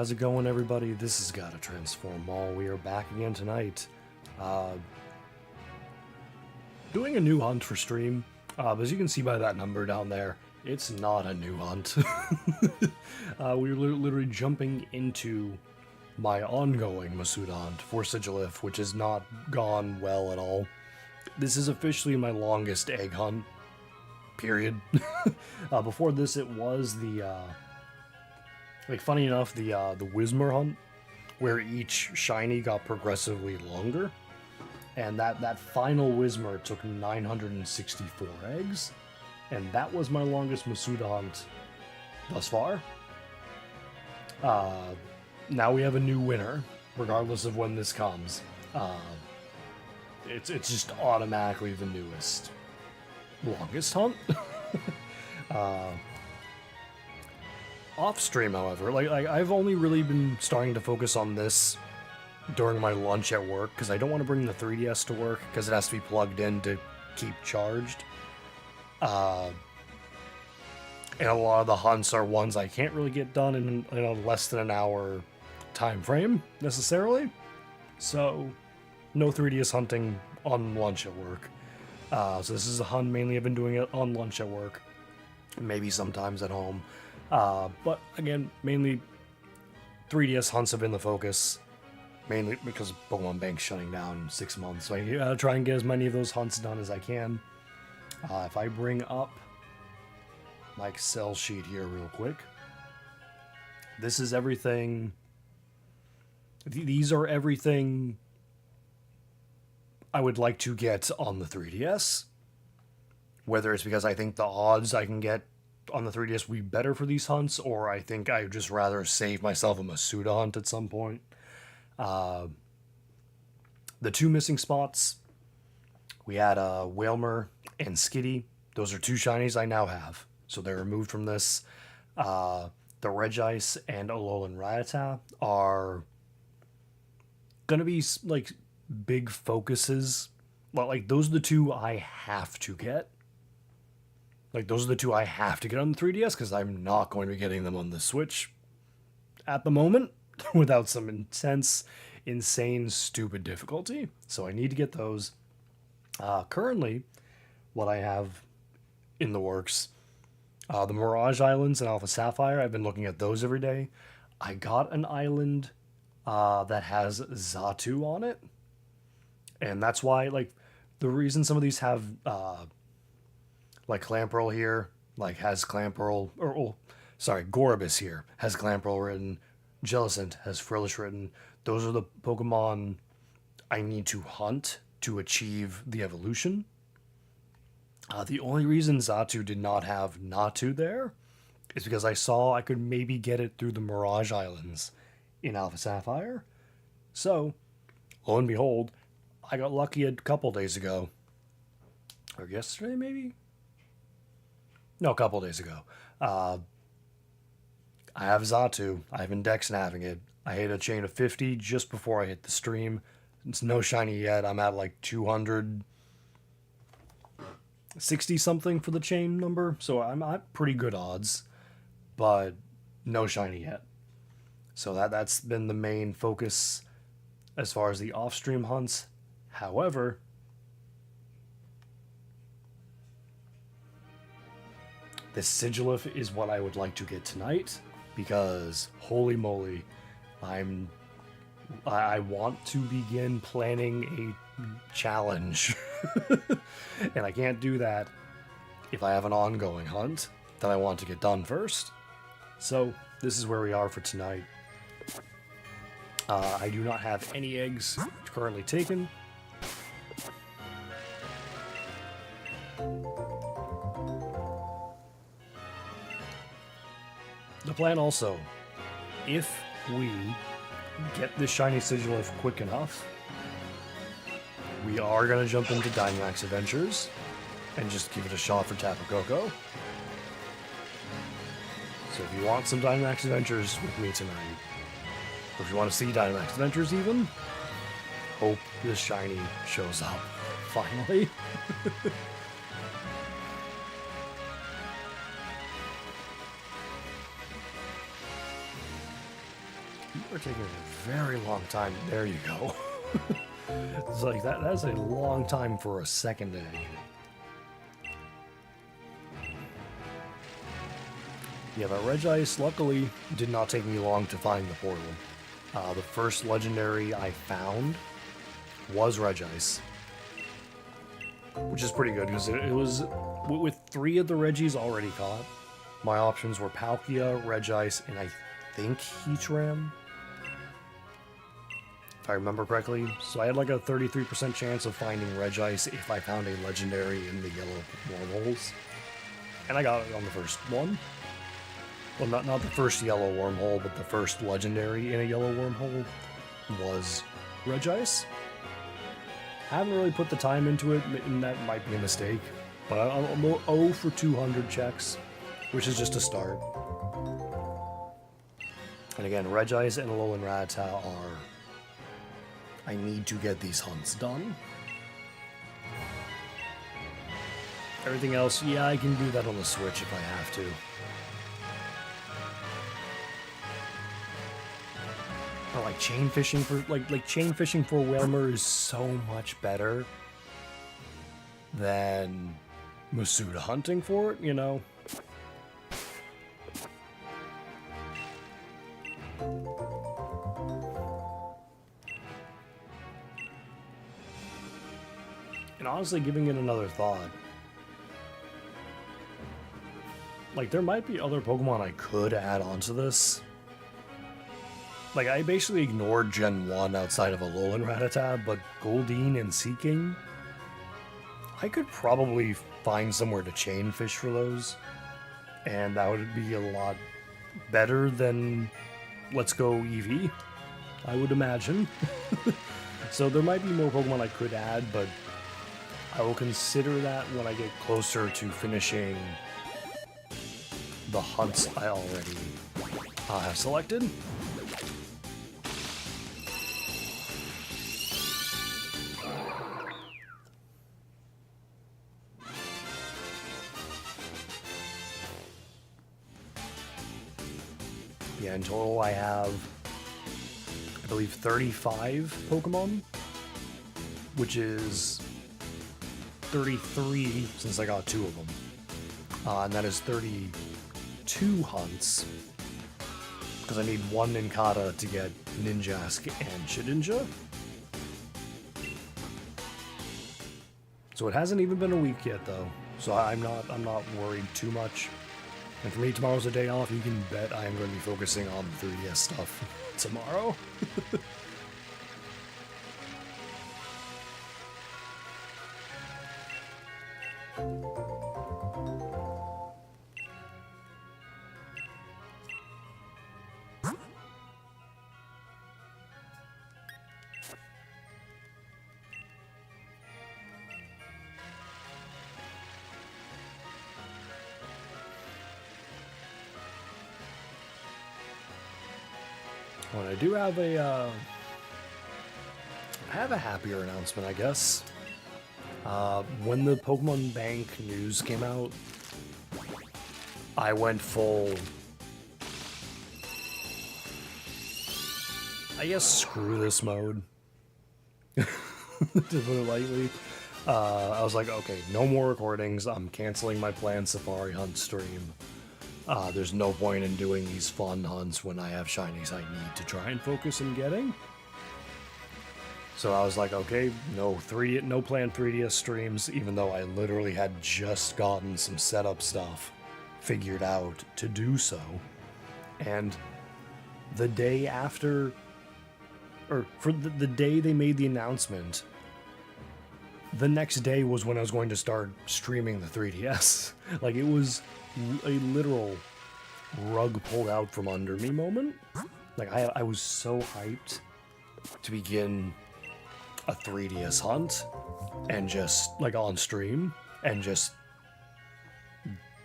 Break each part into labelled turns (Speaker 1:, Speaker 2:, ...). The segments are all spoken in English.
Speaker 1: how's it going, everybody? This has Gotta Transform All. We are back again tonight. Doing a new hunt for stream. As you can see by that number down there, it's not a new hunt. We're literally jumping into my ongoing Masuda hunt for Sigilyph, which has not gone well at all. This is officially my longest egg hunt, period. Before this, it was the, funny enough, the Whismer hunt, where each shiny got progressively longer. And that final Whismer took 964 eggs, and that was my longest Masuda hunt thus far. Now we have a new winner, regardless of when this comes. It's just automatically the newest, longest hunt. Off stream, however, I've only really been starting to focus on this during my lunch at work, because I don't want to bring the 3DS to work, because it has to be plugged in to keep charged. And a lot of the hunts are ones I can't really get done in a less than an hour time frame, necessarily. So, no 3DS hunting on lunch at work. So this is a hunt, mainly I've been doing it on lunch at work, maybe sometimes at home. But again, mainly 3DS hunts have been the focus. Mainly because Pokemon Bank's shutting down in 6 months, so I try and get as many of those hunts done as I can. If I bring up my Excel sheet here real quick, this is everything. These are everything I would like to get on the 3DS. Whether it's because I think the odds I can get on the 3DS will be better for these hunts, or I think I would just rather save myself a Masuda hunt at some point. The two missing spots, we had Whalmer and Skitty. Those are two shinies I now have, so they're removed from this. The Regice and Alolan Rattata are gonna be like big focuses. Well, those are the two I have to get. Those are the two I have to get on the 3DS, because I'm not going to be getting them on the Switch at the moment without some intense, insane, stupid difficulty. So I need to get those. Currently, what I have in the works, the Mirage Islands and Alpha Sapphire, I've been looking at those every day. I got an island that has Xatu on it. And that's why, the reason some of these have, Clamperl here, has Clamperl, Gorobus here has Clamperl written, Jellicent has Frillish written. Those are the Pokemon I need to hunt to achieve the evolution. The only reason Xatu did not have Natu there is because I saw I could maybe get it through the Mirage Islands in Alpha Sapphire. So, lo and behold, I got lucky a couple days ago. Or yesterday, maybe? No, a couple days ago. I have Xatu. I've been dex snapping it. I hit a chain of 50 just before I hit the stream. It's no shiny yet. I'm at 260 something for the chain number, so I'm at pretty good odds, but no shiny yet. So that's been the main focus as far as the off-stream hunts. However, this Sigilyph is what I would like to get tonight, because holy moly, I want to begin planning a challenge. And I can't do that if I have an ongoing hunt that I want to get done first. So this is where we are for tonight. I do not have any eggs currently taken. The plan also, if we get this shiny Sigilyph quick enough, we are going to jump into Dynamax Adventures and just give it a shot for Tapu Koko. So if you want some Dynamax Adventures with me tonight, or if you want to see Dynamax Adventures even, hope this shiny shows up, finally. You are taking a very long time. There you go. It's like that's a long time for a second egg. Yeah, but Regice, luckily, did not take me long to find the portal. The first legendary I found was Regice, which is pretty good because it was with 3 of the Regis already caught. My options were Palkia, Regice, and I think Heatran, if I remember correctly. So I had like a 33% chance of finding Regice if I found a legendary in the yellow wormholes, and I got it on the first one. Well, not the first yellow wormhole, but the first legendary in a yellow wormhole was Regice. I haven't really put the time into it, and that might be a mistake, but I'm 0 for 200 checks, which is just a start. And again, Regice and Alolan Rattata are... I need to get these hunts done. Everything else, yeah, I can do that on the Switch if I have to. Or like chain fishing for chain fishing for Wilmer is so much better than Masuda hunting for it, you know. And honestly, giving it another thought, like there might be other Pokemon I could add onto this. Like, I basically ignored Gen 1 outside of Alolan Rattata, but Goldeen and Seaking, I could probably find somewhere to chain fish for those, and that would be a lot better than Let's Go Eevee, I would imagine. So there might be more Pokemon I could add, but I will consider that when I get closer to finishing the hunts I already have selected. Yeah, in total I have, I believe, 35 Pokemon, which is 33 since I got 2 of them. And that is 32 hunts, because I need 1 Nincada to get Ninjask and Shedinja. So it hasn't even been a week yet, though, so I'm not worried too much. And for me, tomorrow's a day off. You can bet I am going to be focusing on the 3DS stuff tomorrow. Well, I do have a happier announcement, I guess. When the Pokemon Bank news came out, I went full, I guess, screw this mode, to put it lightly. I was like, okay, no more recordings. I'm canceling my planned Safari Hunt stream. There's no point in doing these fun hunts when I have shinies I need to try and focus on getting. So I was like, okay, no planned 3DS streams, even though I literally had just gotten some setup stuff figured out to do so. And the day after, or for the day they made the announcement, the next day was when I was going to start streaming the 3DS. Like, it was a literal rug pulled out from under me moment. Like, I was so hyped to begin a 3DS hunt and just, like, on stream, and just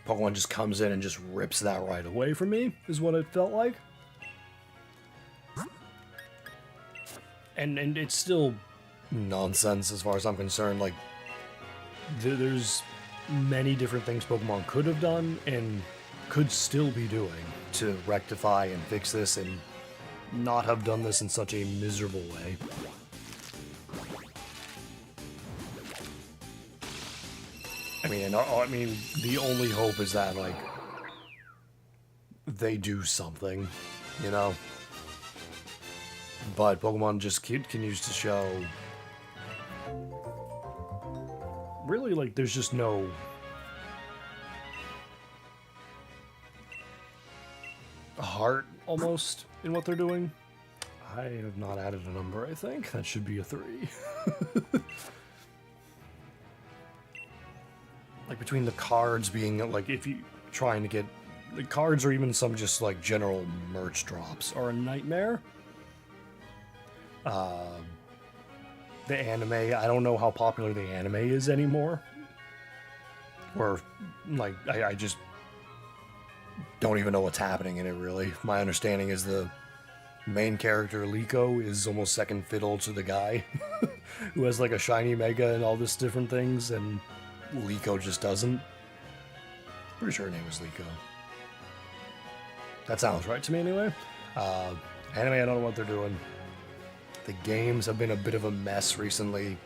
Speaker 1: Pokemon just comes in and just rips that right away from me, is what it felt like. And it's still nonsense as far as I'm concerned. Like, there's many different things Pokemon could have done and could still be doing to rectify and fix this and not have done this in such a miserable way. I mean, the only hope is that, like, they do something, you know? But Pokemon just continues to show... Really, like, there's just no... heart, almost, in what they're doing. I have not added a number, I think. That should be a 3. Like, between the cards being, like, if you trying to get... The cards or even some just, like, general merch drops are a nightmare. The anime, I don't know how popular the anime is anymore. Or, like, I just don't even know what's happening in it, really. My understanding is the main character, Liko, is almost second fiddle to the guy who has, like, a shiny mega and all this different things, and Liko just doesn't. Pretty sure her name was Liko. That sounds right to me, anyway. Anime, I don't know what they're doing. The games have been a bit of a mess recently.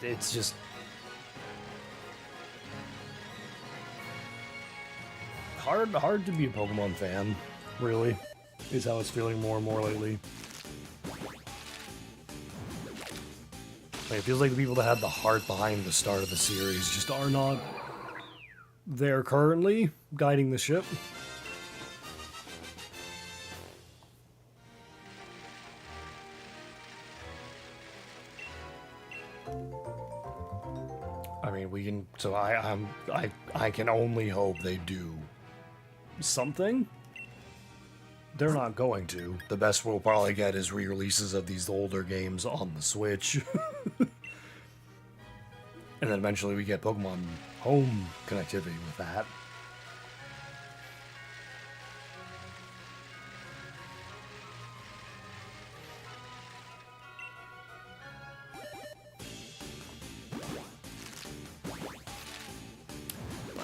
Speaker 1: It's just... hard to be a Pokemon fan, really, is how it's feeling more and more lately. Like, it feels like the people that had the heart behind the start of the series just are not there currently, guiding the ship. I mean, we can. So I can only hope they do something. They're not going to. The best we'll probably get is re-releases of these older games on the Switch. And then eventually we get Pokemon Home connectivity with that.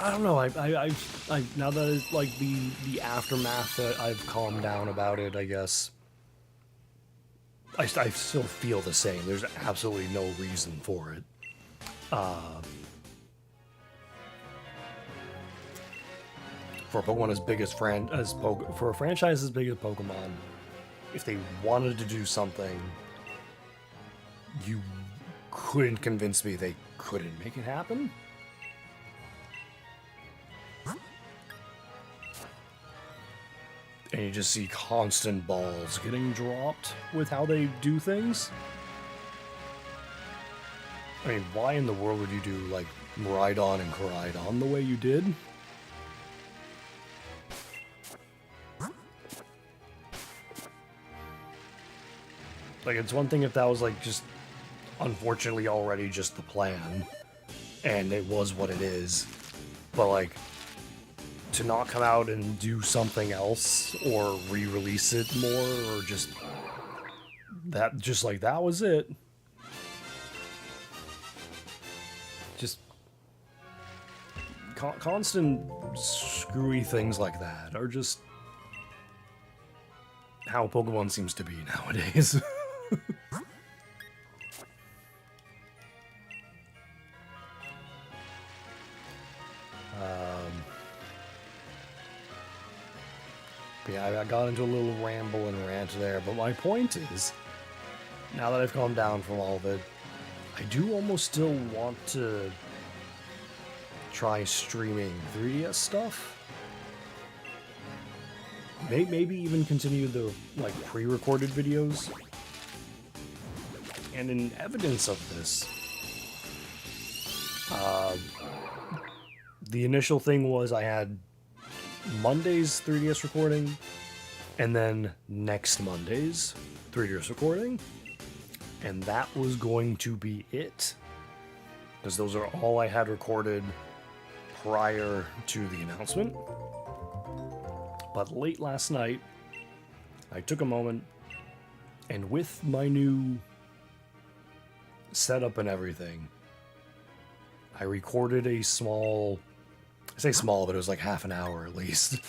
Speaker 1: I don't know. I now that it's like the aftermath that I've calmed down about it, I guess I still feel the same. There's absolutely no reason for it. For a Pokemon as big as for a franchise as big as Pokemon, if they wanted to do something, you couldn't convince me they couldn't make it happen. And you just see constant balls getting dropped with how they do things. I mean, why in the world would you do, like, Rhydon and Koraidon the way you did? Like, it's one thing if that was, like, just, unfortunately already just the plan, and it was what it is, but, like, to not come out and do something else, or re-release it more, or just, like, that was it. Just constant screwy things like that are just how Pokemon seems to be nowadays. Yeah, I got into a little ramble and rant there, but my point is, now that I've calmed down from all of it, I do almost still want to try streaming 3DS stuff. Maybe even continue the, like, pre-recorded videos. And in evidence of this, the initial thing was I had Monday's 3DS recording, and then next Monday's 3DS recording. And that was going to be it, because those are all I had recorded prior to the announcement. But late last night, I took a moment, and with my new setup and everything, I recorded a small I say small, but it was like half an hour at least.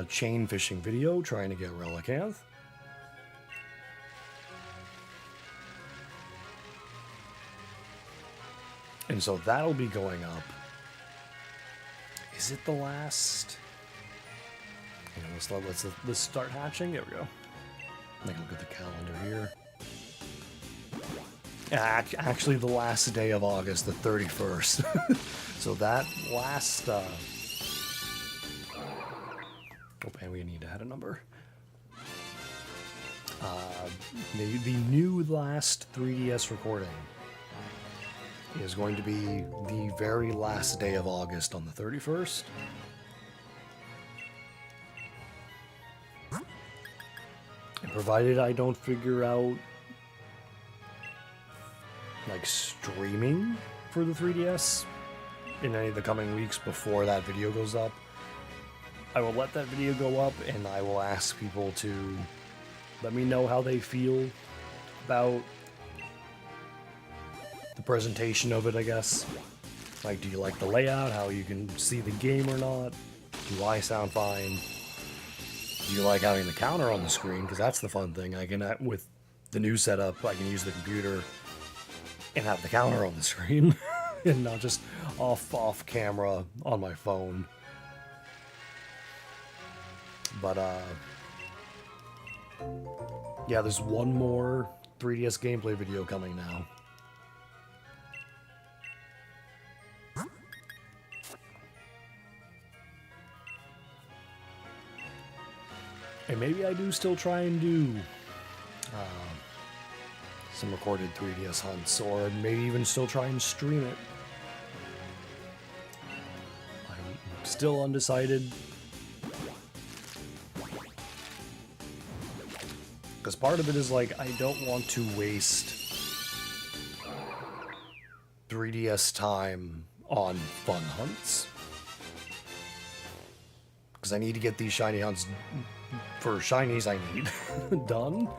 Speaker 1: Chain fishing video, trying to get Relicanth. And so that'll be going up. Is it the last? You know, let's start hatching. There we go. Take a look at the calendar here. Actually, the last day of August, the 31st. So that last. Oh, and we need to add a number. The new last 3DS recording is going to be the very last day of August on the 31st. And provided I don't figure out like streaming for the 3DS in any of the coming weeks before that video goes up, I will let that video go up and I will ask people to let me know how they feel about the presentation of it, I guess. Like, do you like the layout, how you can see the game or not? Do I sound fine? Do you like having the counter on the screen? Because that's the fun thing. I can, with the new setup, I can use the computer and have the counter on the screen and not just off camera on my phone. But yeah, there's one more 3DS gameplay video coming now. And maybe I do still try and do some recorded 3DS hunts, or maybe even still try and stream it. I'm still undecided. Because part of it is like, I don't want to waste 3DS time on fun hunts. Because I need to get these shiny hunts for shinies I need done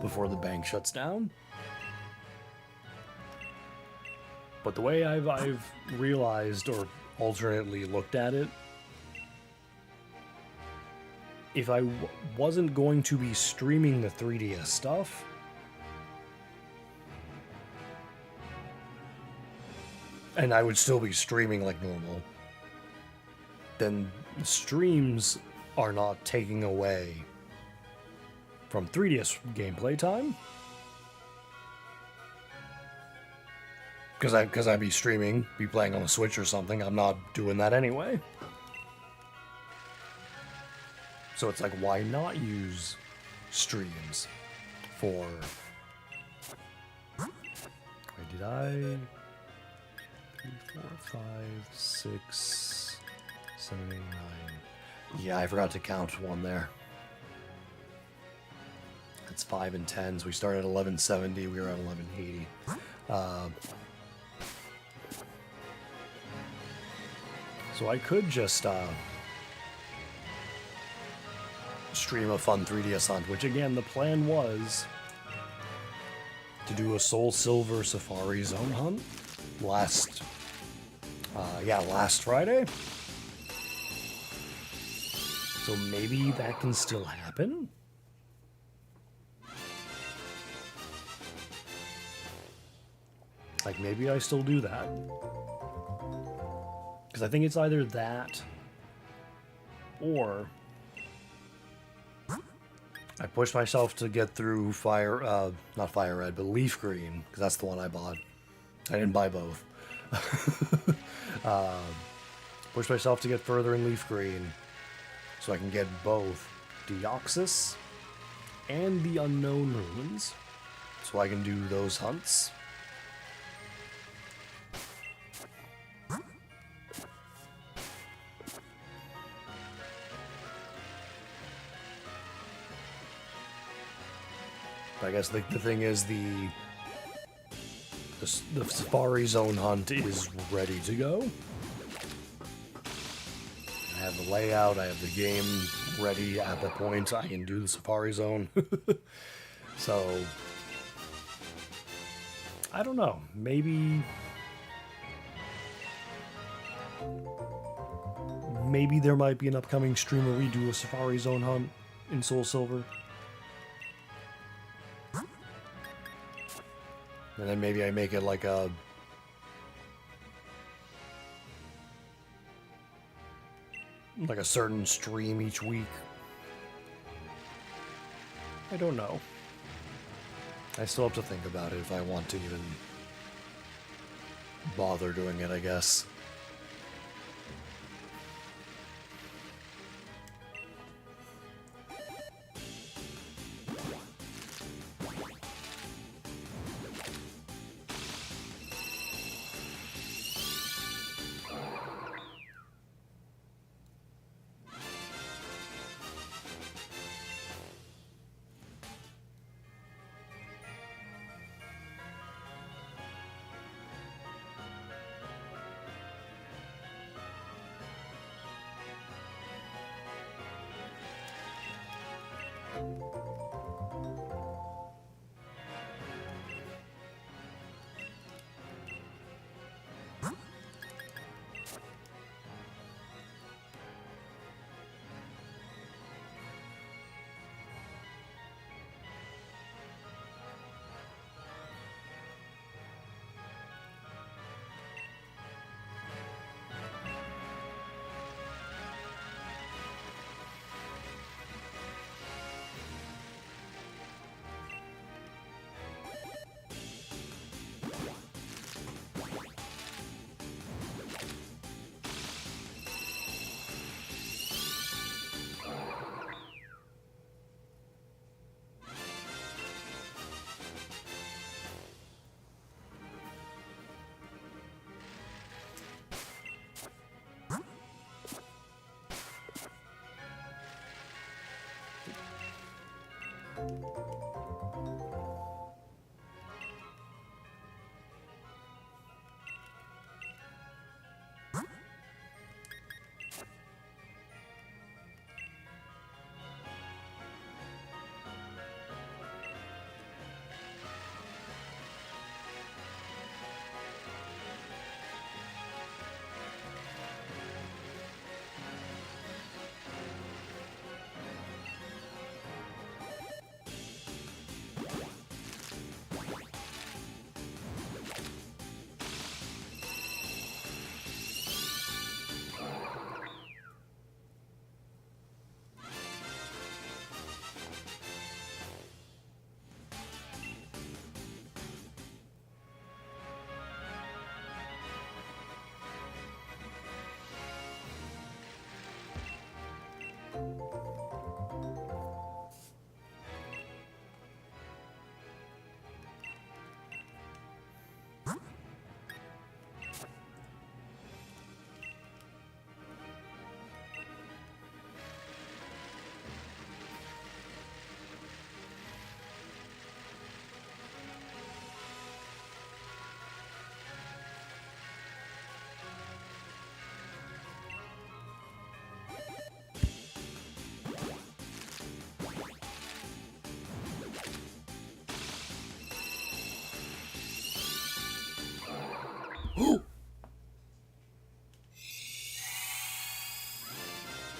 Speaker 1: before the bank shuts down. But the way I've realized, or alternately looked at it, if I wasn't going to be streaming the 3DS stuff, and I would still be streaming like normal, then streams are not taking away from 3DS gameplay time. Because I'd be streaming, be playing on a Switch or something. I'm not doing that anyway. So it's like, why not use streams for... Wait, did I... 3, 4, 5, 6, 7, 8, 9... Yeah, I forgot to count one there. That's 5 and 10s. So we started at 1170, we were at 1180. So I could just stream a fun 3DS hunt, which again, the plan was to do a Soul Silver Safari Zone hunt last Friday. So maybe that can still happen? Like, maybe I still do that. Because I think it's either that, or I pushed myself to get through not Fire Red, but Leaf Green, because that's the one I bought. I didn't buy both. Pushed myself to get further in Leaf Green, so I can get both Deoxys and the Unknown Ruins, so I can do those hunts. I guess the thing is the Safari Zone hunt is ready to go. I have the layout, I have the game ready at the point I can do the Safari Zone. So, I don't know, maybe maybe there might be an upcoming stream where we do a Safari Zone hunt in Soul Silver. And then maybe I make it like a... like a certain stream each week. I don't know. I still have to think about it if I want to even bother doing it, I guess.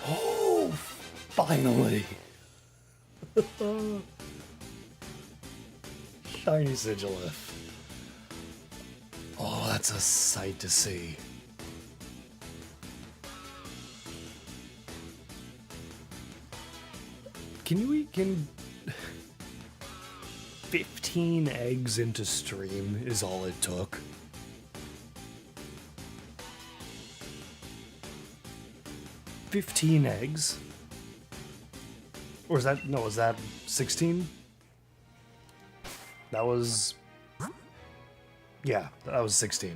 Speaker 1: Oh, finally! Shiny Sigilyph. Oh, that's a sight to see. Can 15 eggs into stream is all it took. $15 eggs? Or is that, no, is that 16? That was, yeah, that was 16.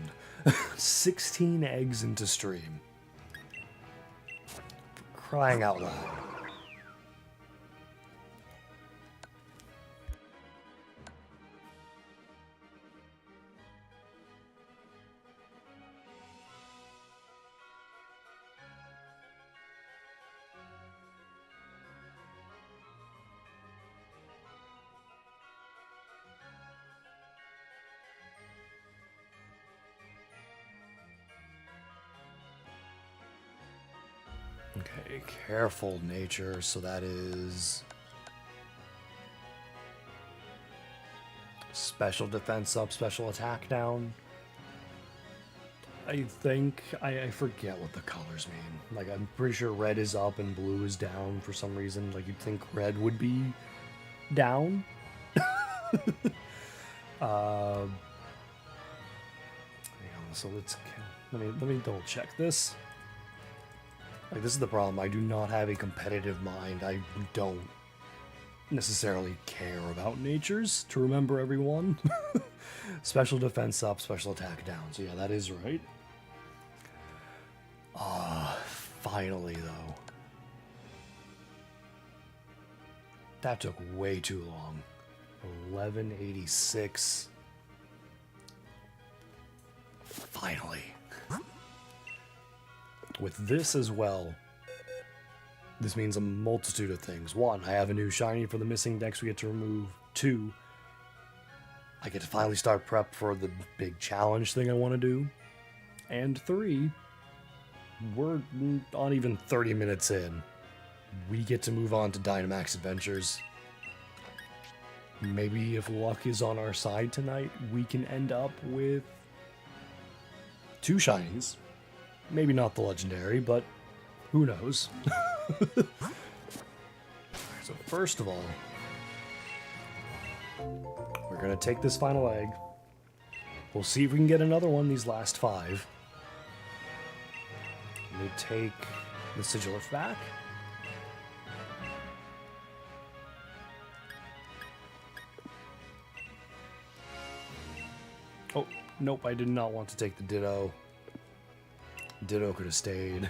Speaker 1: 16 eggs into stream. Crying out loud. Okay, careful nature, so that is special defense up, special attack down. I think, I forget what the colors mean. Like, I'm pretty sure red is up and blue is down for some reason. Like, you'd think red would be down. Hang on, so let me double check this. Like, this is the problem. I do not have a competitive mind. I don't necessarily care about natures to remember everyone. Special defense up, special attack down. So yeah, that is right. Finally though. That took way too long. 1186. Finally. With this as well, this means a multitude of things. 1, I have a new shiny for the missing decks we get to remove. 2, I get to finally start prep for the big challenge thing I want to do. And 3, we're not even 30 minutes in. We get to move on to Dynamax Adventures. Maybe if luck is on our side tonight, we can end up with 2 shinies. Maybe not the legendary, but who knows? So first of all, we're going to take this final egg. We'll see if we can get another one these last 5. Let me take the Sigilyph back. Oh, nope, I did not want to take the Ditto. Ditto could have stayed.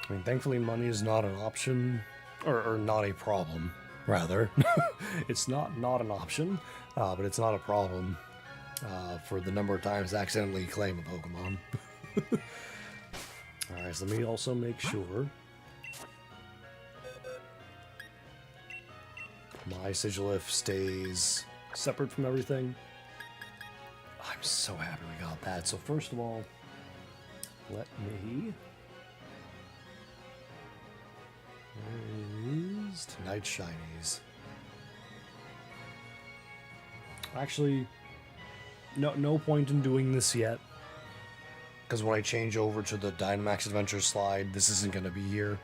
Speaker 1: I mean, thankfully money is not an option, or not a problem, rather. It's not an option, but it's not a problem. For the number of times I accidentally claim a Pokemon. Alright, so let me also make sure my Sigilyph stays separate from everything. I'm so happy we got that. So first of all, let me... Where is Tonight Shinies? Actually... No point in doing this yet, because when I change over to the Dynamax Adventures slide, this isn't going to be here.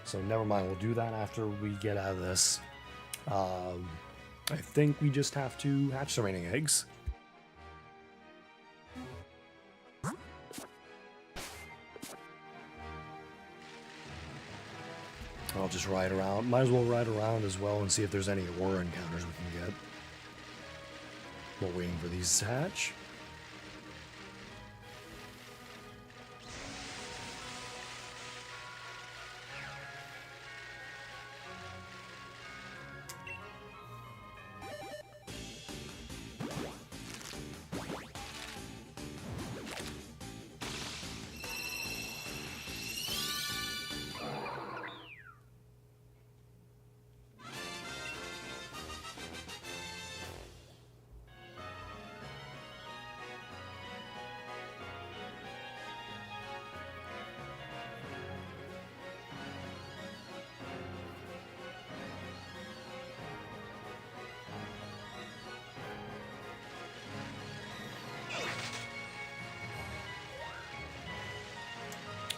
Speaker 1: So never mind, we'll do that after we get out of this. I think we just have to hatch the remaining eggs. I'll just ride around. Might as well ride around as well and see if there's any Aurora encounters we can get. We're waiting for these to hatch.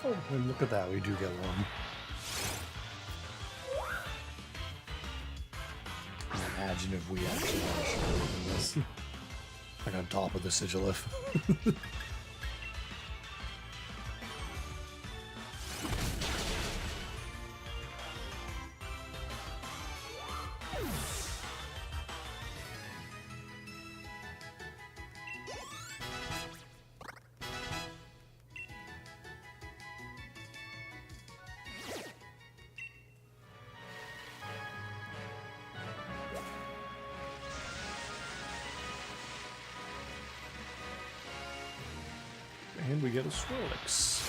Speaker 1: Oh, and look at that, we do get one. Imagine if we actually had a shorter than this. Like on top of the Sigilyph. And we get a Swirlix.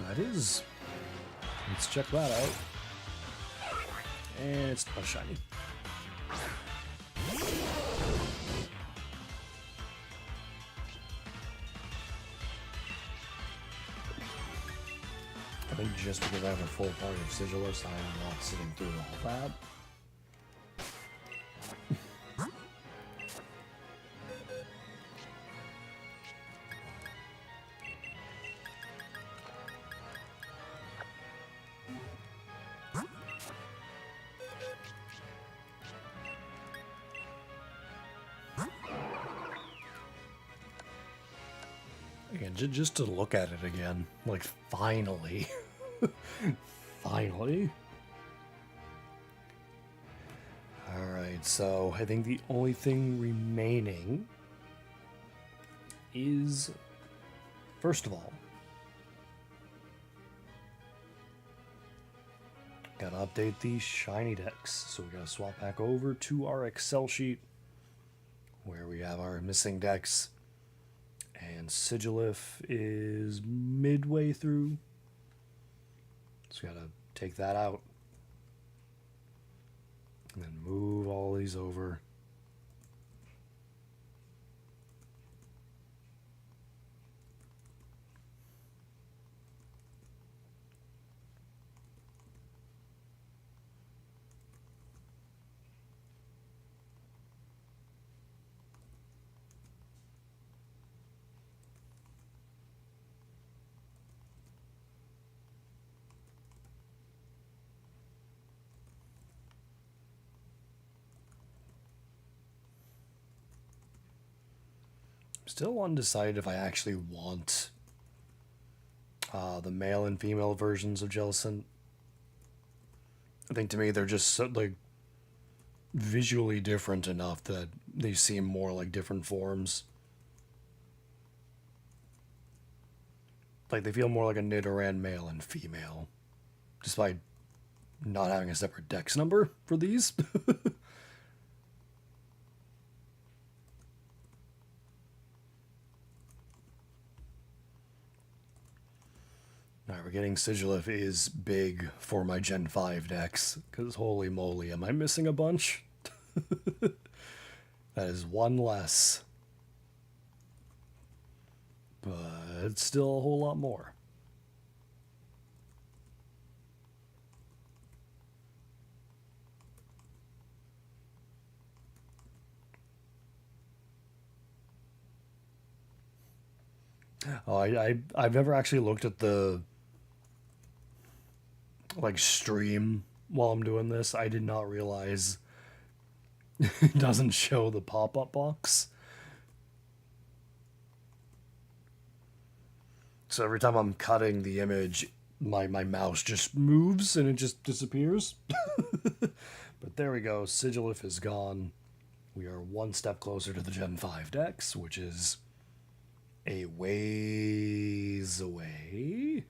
Speaker 1: that is. Let's check that out. And it's not shiny. I think just because I have a full party of Sigilyphs, I am not sitting through all that. Again, just to look at it again, like finally. Finally. Alright, so I think the only thing remaining is, first of all, gotta update these shiny decks. So we gotta swap back over to our Excel sheet where we have our missing decks. And Sigilyph is midway through. So we gotta take that out. And then move all these over. Still undecided if I actually want the male and female versions of Jellicent. I think to me they're just so, like visually different enough that they seem more like different forms. Like they feel more like a Nidoran male and female, despite not having a separate dex number for these. Alright, we're getting Sigilyph is big for my Gen 5 decks, because holy moly, am I missing a bunch? That is one less. But still a whole lot more. Oh, I've never actually looked at the like stream while I'm doing this. I did not realize it doesn't show the pop-up box. So every time I'm cutting the image, my mouse just moves and it just disappears. But there we go. Sigilyph is gone. We are one step closer to the Gen 5 decks, which is a ways away.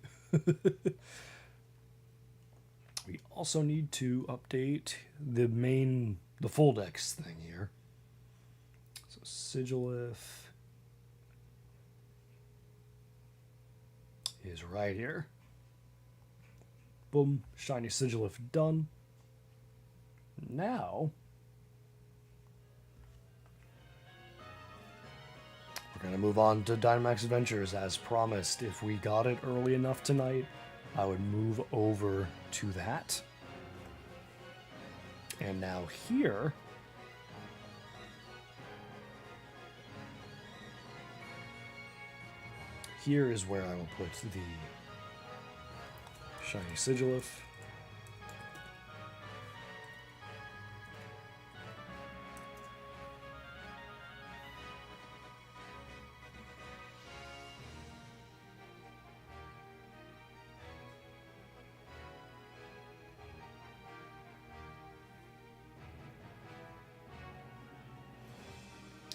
Speaker 1: We also need to update the full decks thing here. So Sigilyph is right here. Boom, shiny Sigilyph done. Now we're going to move on to Dynamax Adventures as promised. If we got it early enough tonight, I would move over to that. And now here, here is where I will put the shiny Sigilyph.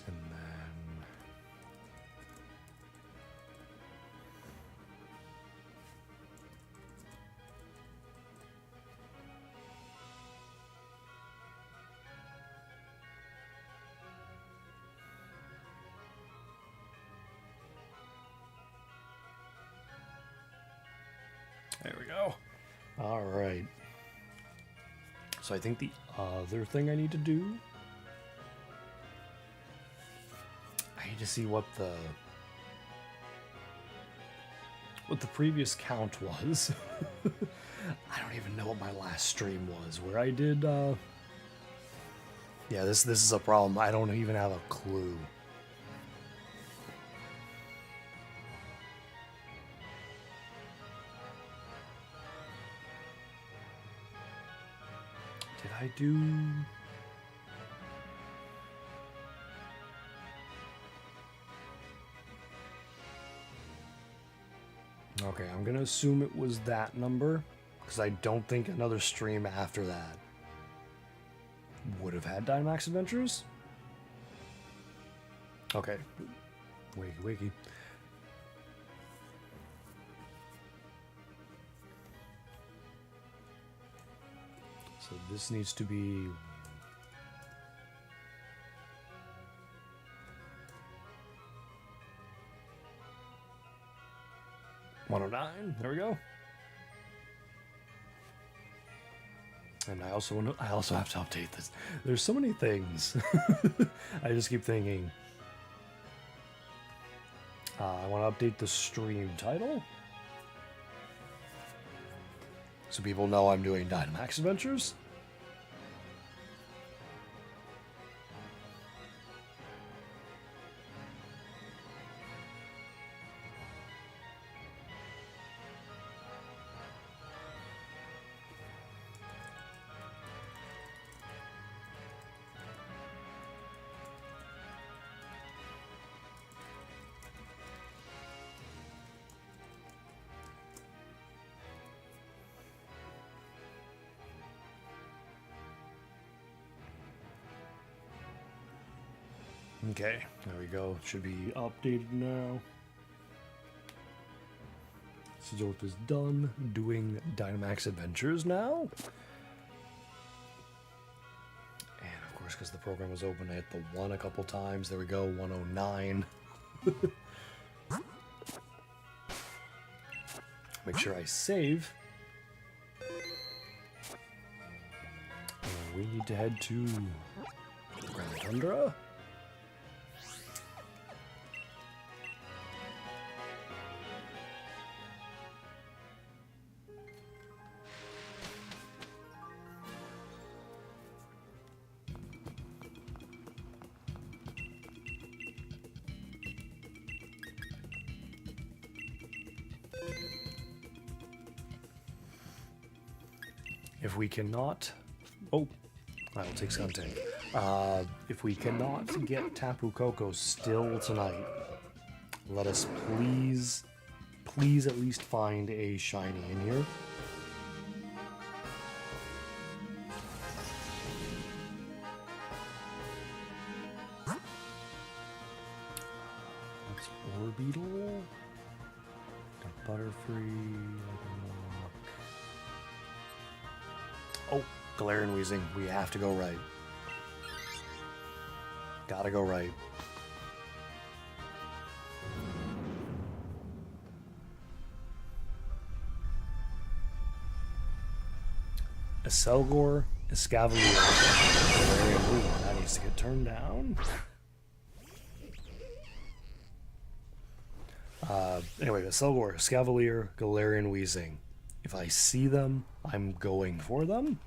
Speaker 1: And then There we go. All right. So I think the other thing I need to do, I need to see what the previous count was. I don't even know what my last stream was, where I did, yeah, this is a problem. I don't even have a clue. Did I do... Okay, I'm gonna assume it was that number, because I don't think another stream after that would have had Dynamax Adventures. Okay. Wakey. So this needs to be... $109. There we go. And I also have to update this. There's so many things. I just keep thinking. I want to update the stream title, so people know I'm doing Dynamax Adventures. Okay, there we go. Should be updated now. Sigilyph is done doing Dynamax Adventures now. And of course, because the program was open, I hit the 1 a couple times. There we go, 109. Make sure I save. And we need to head to Grand Tundra. If we cannot... Oh, I will take Skuntank. If we cannot get Tapu Koko still tonight, let us please at least find a shiny in here. That's Orbeetle. Got Butterfree. Oh, Galarian Weezing. We have to go right. Gotta go right. Selgor, Escavalier, Galarian. That needs to get turned down. Anyway, Selgor, Escavalier, Galarian Weezing. If I see them, I'm going for them.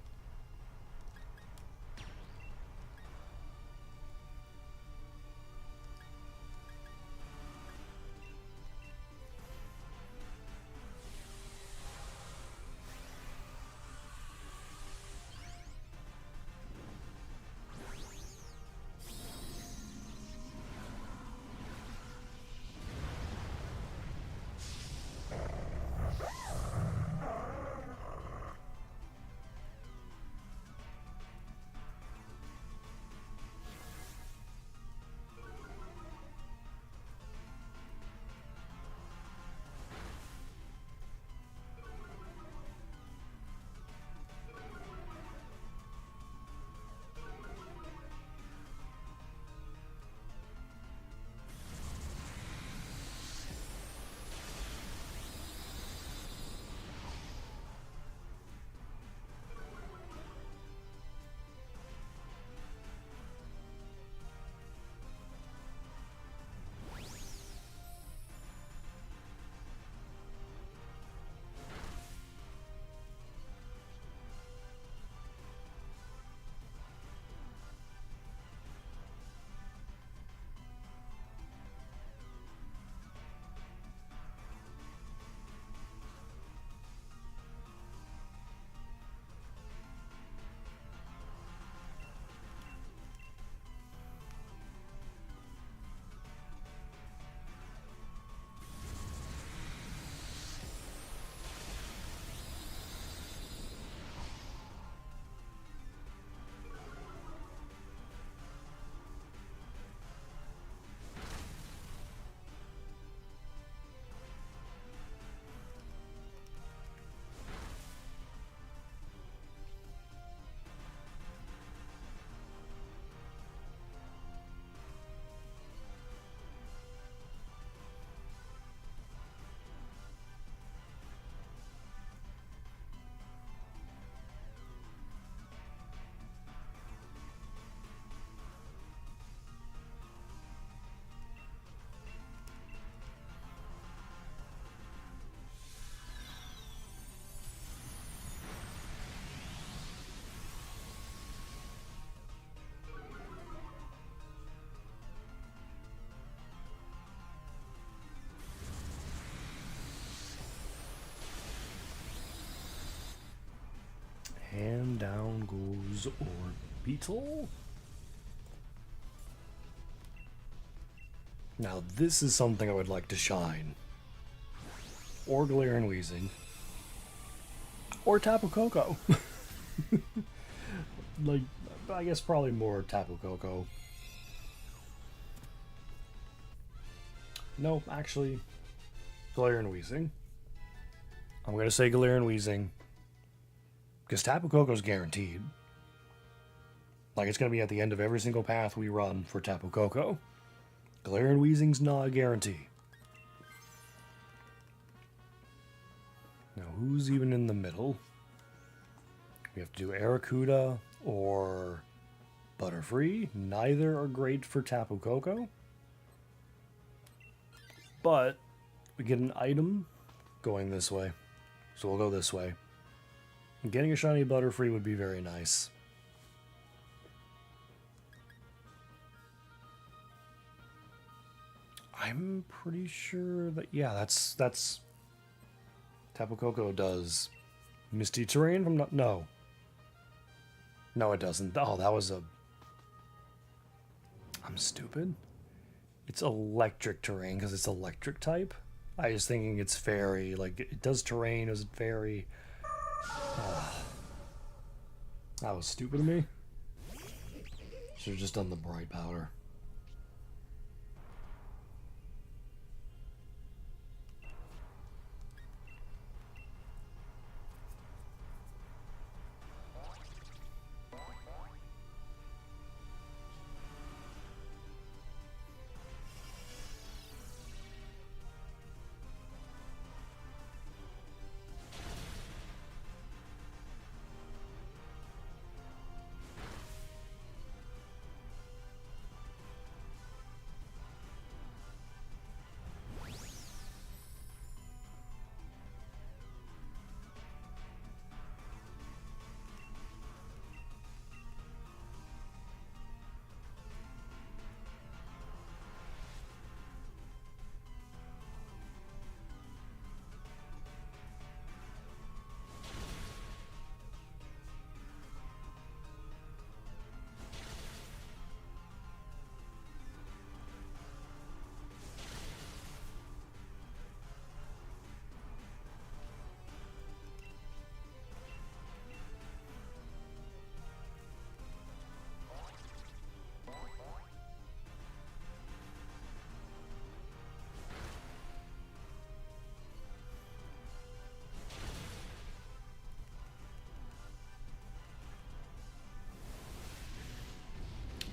Speaker 1: goes Orbeetle. Now this is something I would like to shine. Or Galarian Weezing. Or Tapu Koko. Like, I guess probably more Tapu Koko. No, actually, Galarian Weezing. I'm going to say Galarian Weezing. Because Tapu Koko's guaranteed. Like, it's going to be at the end of every single path we run for Tapu Koko. Galarian Weezing's not a guarantee. Now, who's even in the middle? We have to do Arrokuda or Butterfree. Neither are great for Tapu Koko. But we get an item going this way. So we'll go this way. And getting a shiny Butterfree would be very nice. I'm pretty sure that, yeah, that's Tapu Koko does Misty Terrain from, no. No, it doesn't. Oh, that was a, I'm stupid. It's electric terrain because it's electric type. I was thinking it's fairy, like it does terrain, is it fairy? That was stupid of me. Should have just done the bright powder.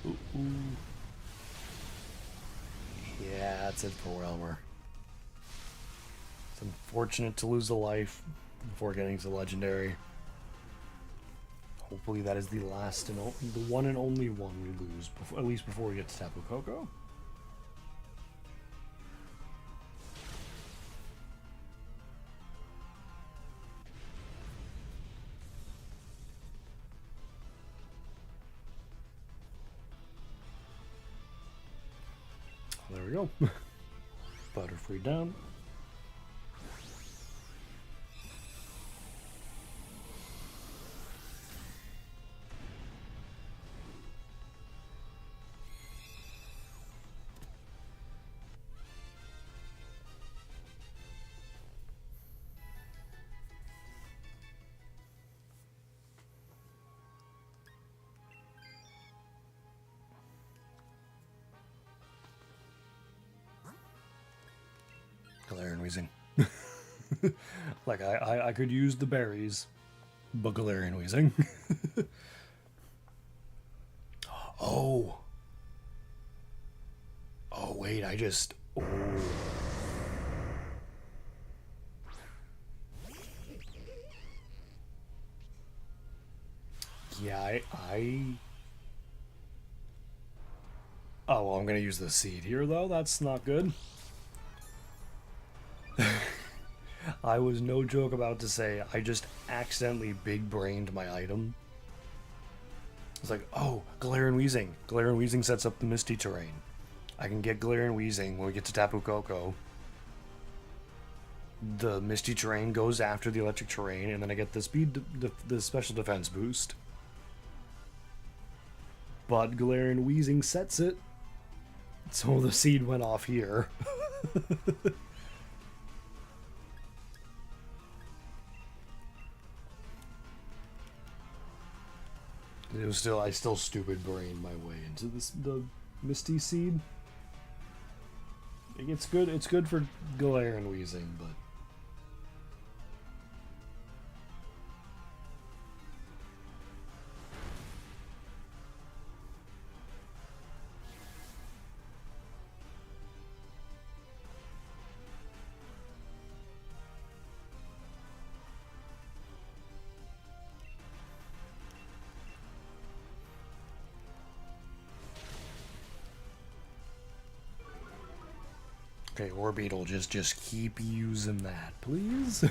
Speaker 1: Ooh. Yeah, that's it for Elmer. It's unfortunate to lose a life before getting to Legendary. Hopefully that is the last and the one and only one we lose, before, at least before we get to Tapu Koko. There we go. Butterfree down. Galarian Weezing. Like, I could use the berries, but Galarian Weezing. Oh. Oh, wait, I just... Oh. Yeah, Oh, well, I'm gonna use the seed here, though. That's not good. I was no joke about to say I just accidentally big-brained my item. It's like, oh, Galarian Weezing. Galarian Weezing sets up the Misty Terrain. I can get Galarian Weezing when we get to Tapu Koko. The Misty Terrain goes after the Electric Terrain, and then I get the speed, the special defense boost. But Galarian Wheezing sets it, so the seed went off here. I still stupid brained my way into the Misty Seed. It's good for Galarian Wheezing, but okay, Orbeetle, just keep using that, please.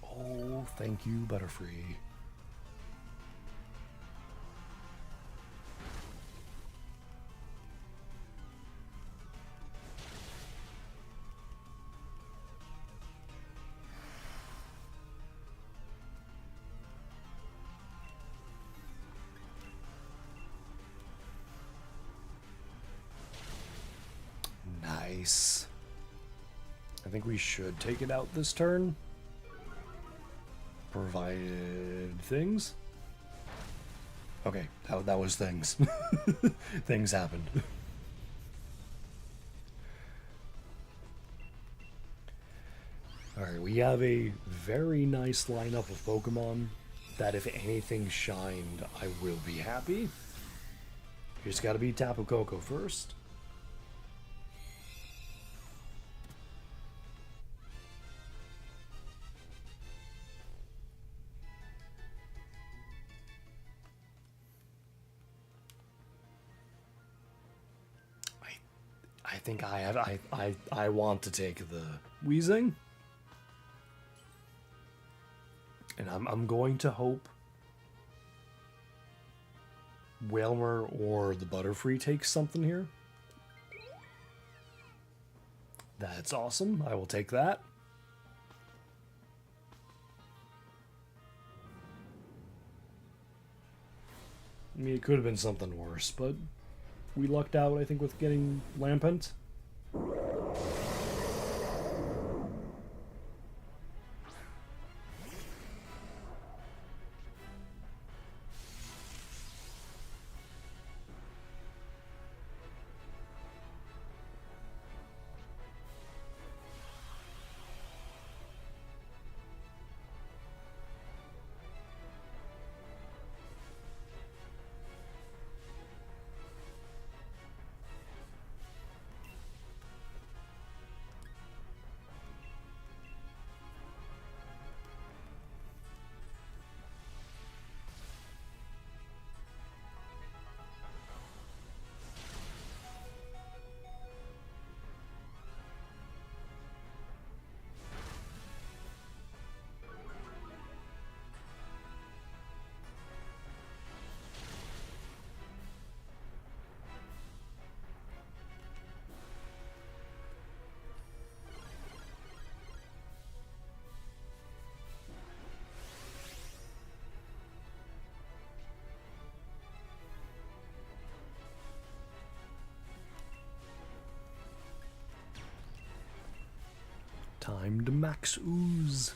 Speaker 1: Oh, thank you, Butterfree. Nice. I think we should take it out this turn. Provided things. Okay, that was things. Things happened. Alright, we have a very nice lineup of Pokemon that if anything shined, I will be happy. You just gotta beat Tapu Koko first. I think I want to take the Weezing. And I'm going to hope Wailmer or the Butterfree takes something here. That's awesome. I will take that. I mean, it could have been something worse, but we lucked out, I think, with getting Lampent. Time to max ooze.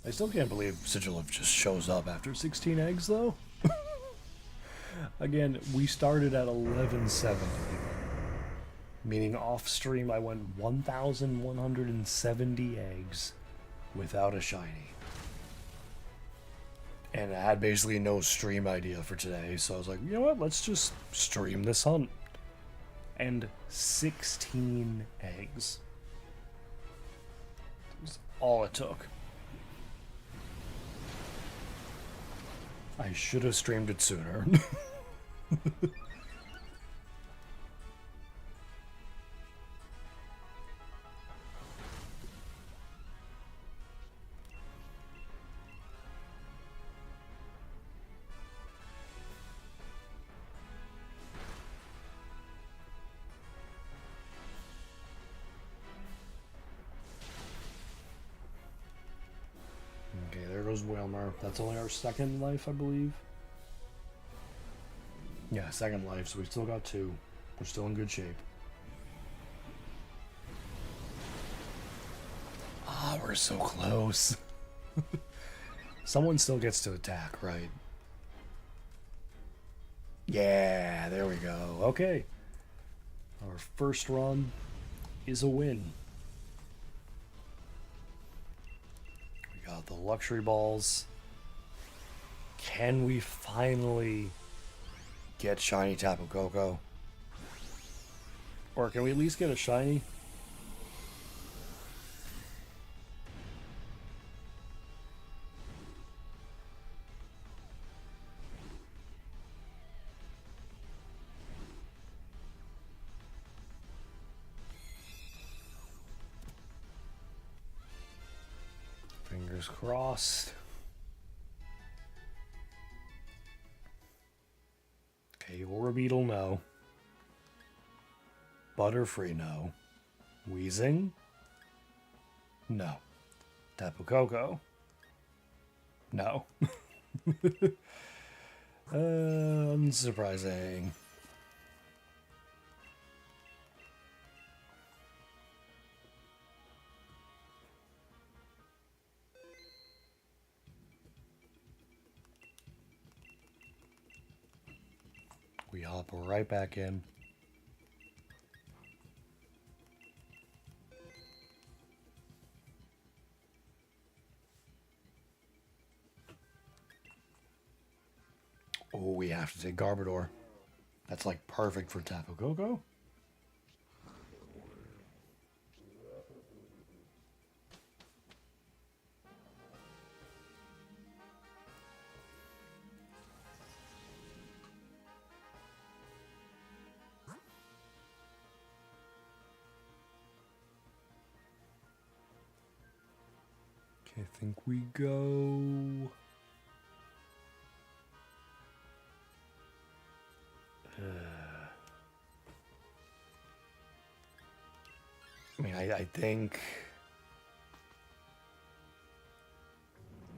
Speaker 1: I still can't believe Sigilyph just shows up after 16 eggs, though. Again, we started at 1170. Meaning off stream I went 1,170 eggs without a shiny. And I had basically no stream idea for today, so I was like, you know what, let's just stream this hunt. And 16 eggs. That's all it took. I should have streamed it sooner. goes Whalmer. That's only our second life, I believe. Yeah, second life, so we've still got 2. We're still in good shape. Ah, we're so close. Someone still gets to attack, right? Yeah, there we go. Okay. Our first run is a win. We got the luxury balls. Can we finally get shiny Tapu Koko? Or can we at least get a shiny? Fingers crossed. Okay, Orbeetle, no. Butterfree, no. Weezing? No. Tapu Koko? No. Unsurprising. We hop right back in. Oh, we have to take Garbodor. That's like perfect for Tapu Koko. Okay, I think we go... I mean, I think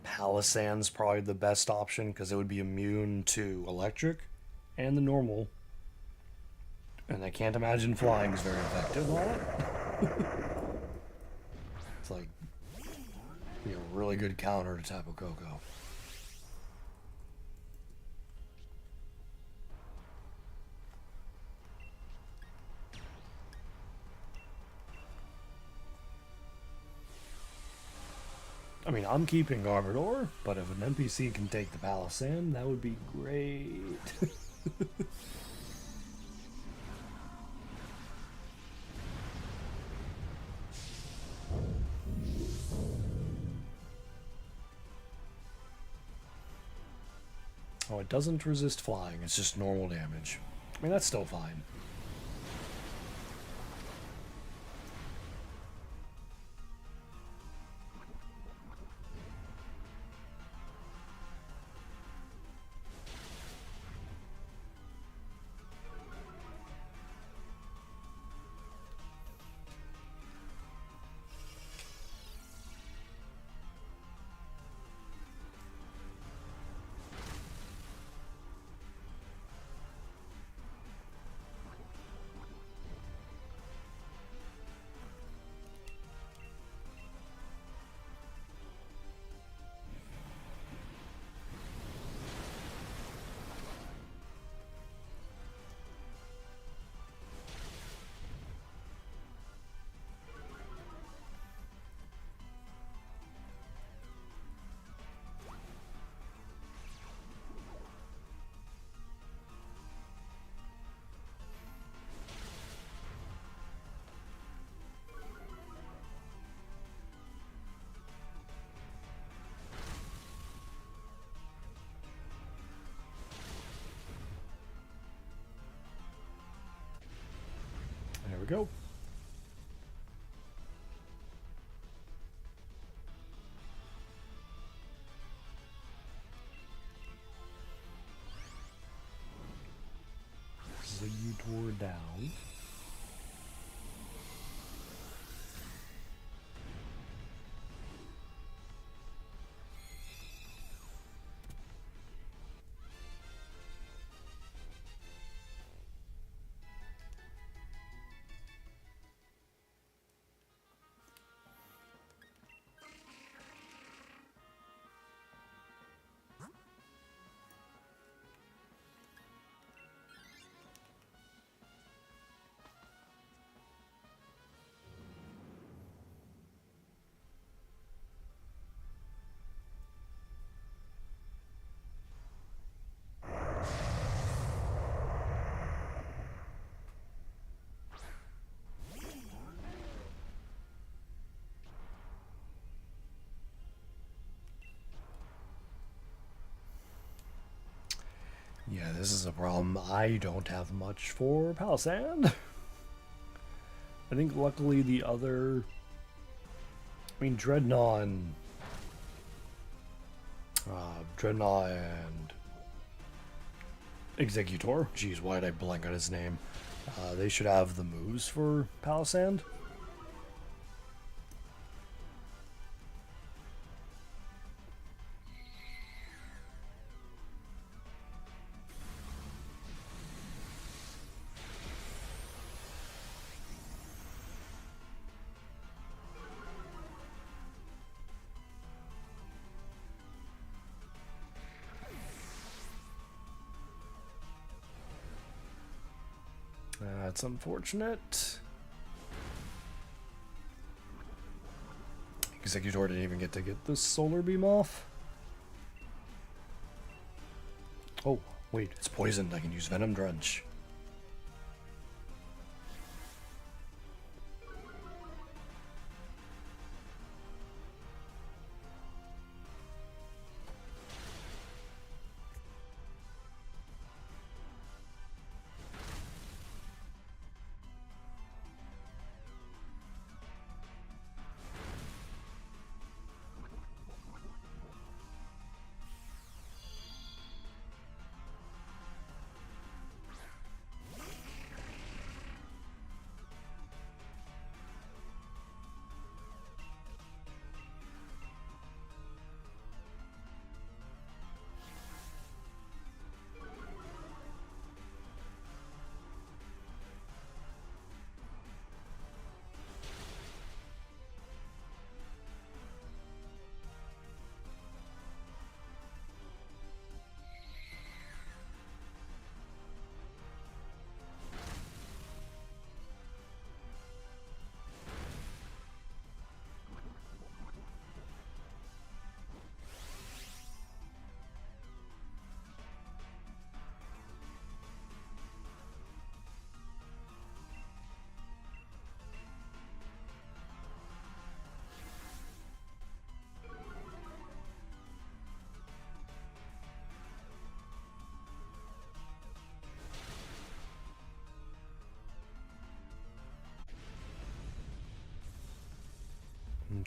Speaker 1: Palisand's probably the best option because it would be immune to electric and the normal. And I can't imagine flying is very effective on it. It's like be a really good counter to Tapu Koko. I mean, I'm keeping Garbodor, but if an NPC can take the Palisand, that would be great. Oh, it doesn't resist flying, it's just normal damage. I mean, that's still fine. There we go. Ziggytor down. this is a problem. I don't have much for Palisand. I think luckily the other... I mean, Dreadnought and... Dreadnought and... Executor. Jeez, why did I blank on his name? They should have the moves for Palisand. That's unfortunate. Executor didn't even get to get the solar beam off. Oh, wait, it's poisoned. I can use Venom Drench.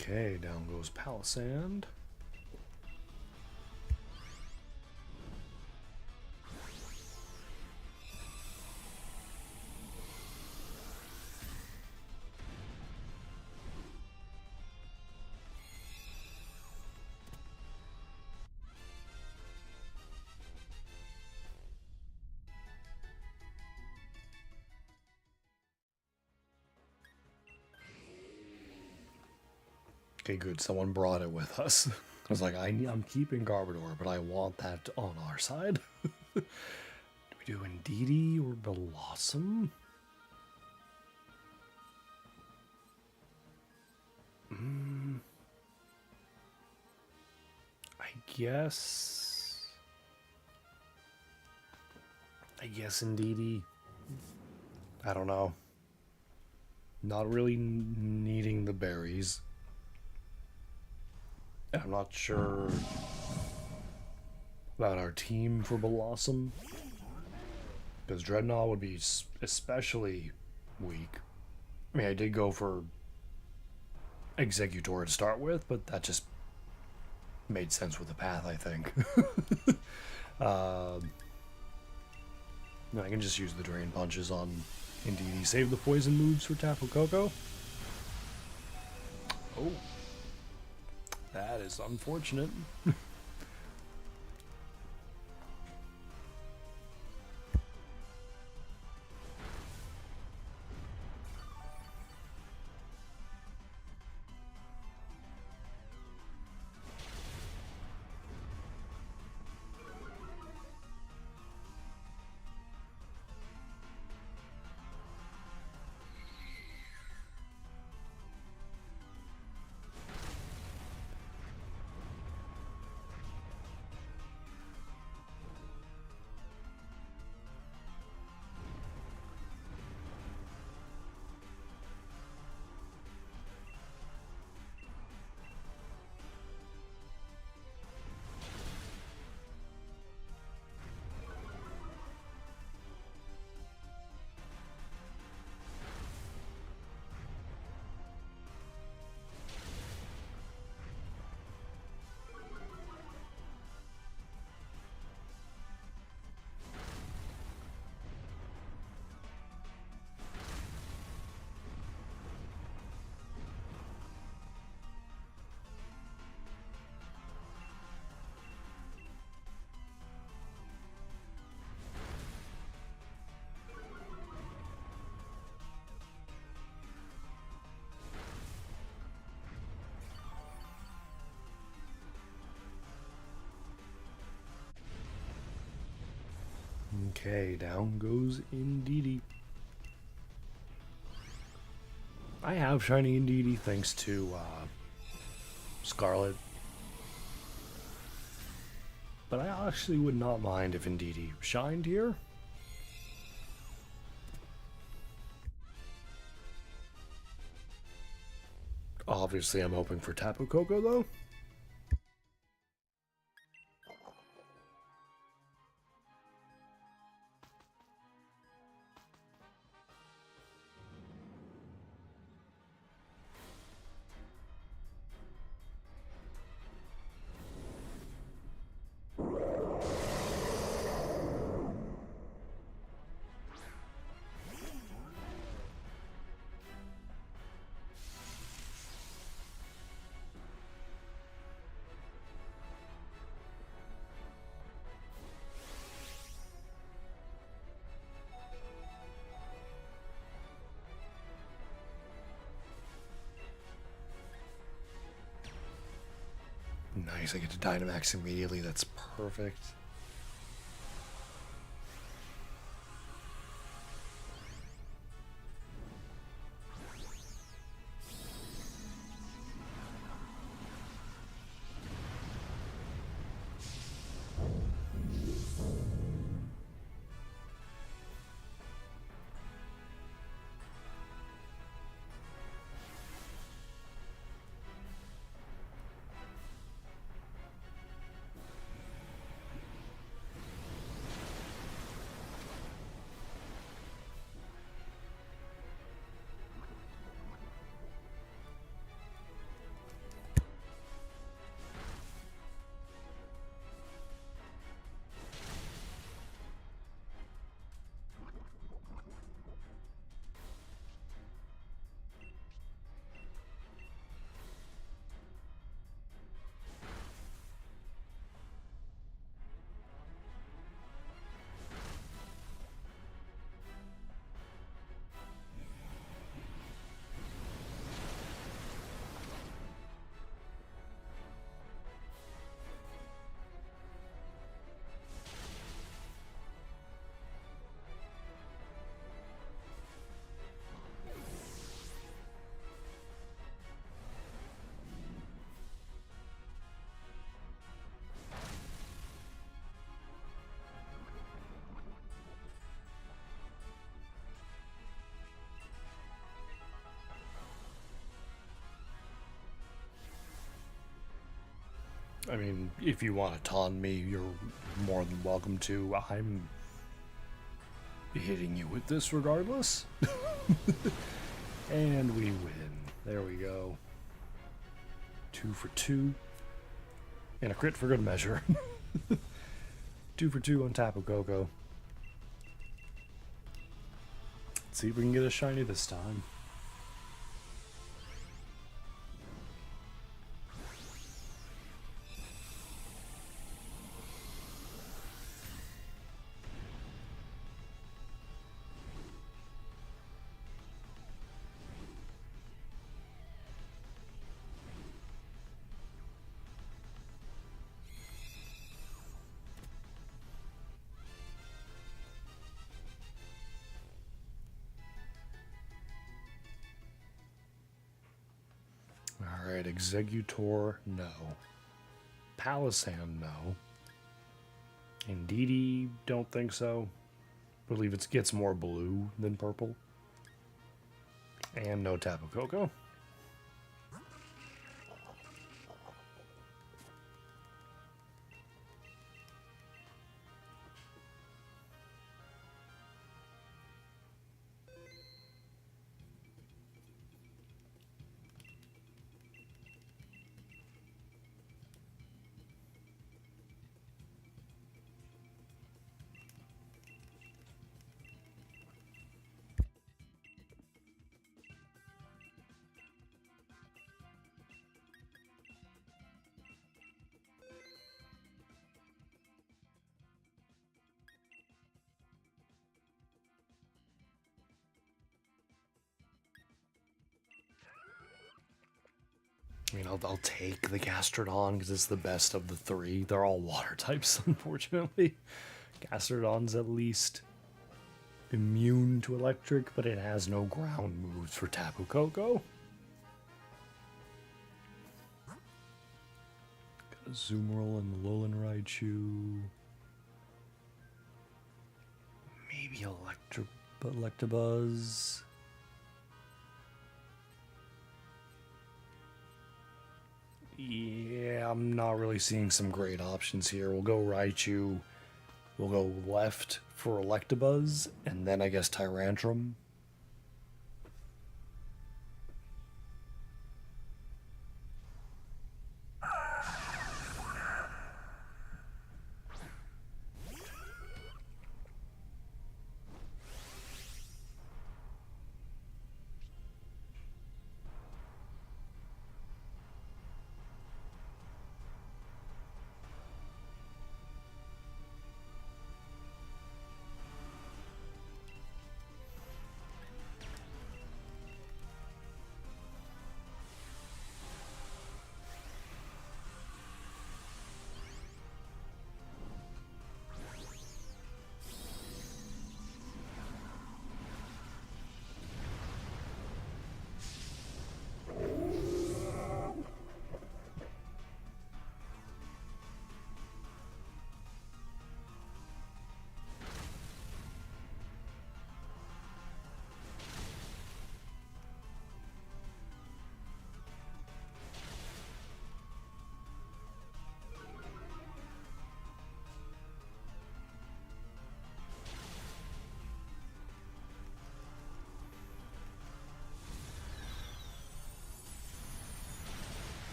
Speaker 1: Okay, down goes Palisand. Okay, good. Someone brought it with us. I was like, I'm keeping Garbodor, but I want that on our side. Do we do Indeedee or Blossom? I guess Indeedee. I don't know. Not really needing the berries. I'm not sure about our team for Blossom, because Dreadnought would be especially weak. I mean, I did go for Executor to start with, but that just made sense with the path, I think. No, I can just use the Drain Punches on Indeedee. Save the poison moves for Tapu Koko. Oh. That is unfortunate. Okay, down goes Indeedee. I have shiny Indeedee thanks to Scarlet. But I actually would not mind if Indeedee shined here. Obviously, I'm hoping for Tapu Koko, though. Nice, I get to Dynamax immediately. That's perfect. I mean, if you want to taunt me, you're more than welcome to. I'm hitting you with this regardless. And we win. There we go. 2 for 2. And a crit for good measure. 2 for 2 on Tapu Koko. Let's see if we can get a shiny this time. Alright, Executor, no. Palisand, no. Indeedee, don't think so. Believe it gets more blue than purple. And no Tapu Koko. I mean, I'll take the Gastrodon because it's the best of the three. They're all water types, unfortunately. Gastrodon's at least immune to electric, but it has no ground moves for Tapu Koko. Got a Zoomerl and the Alolan Raichu. Maybe Electabuzz. Yeah, I'm not really seeing some great options here. We'll go Raichu. We'll go left for Electabuzz, and then I guess Tyrantrum.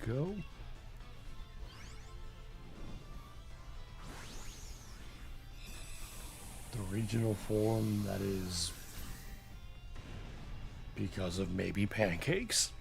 Speaker 1: Go. The regional form that is because of maybe pancakes.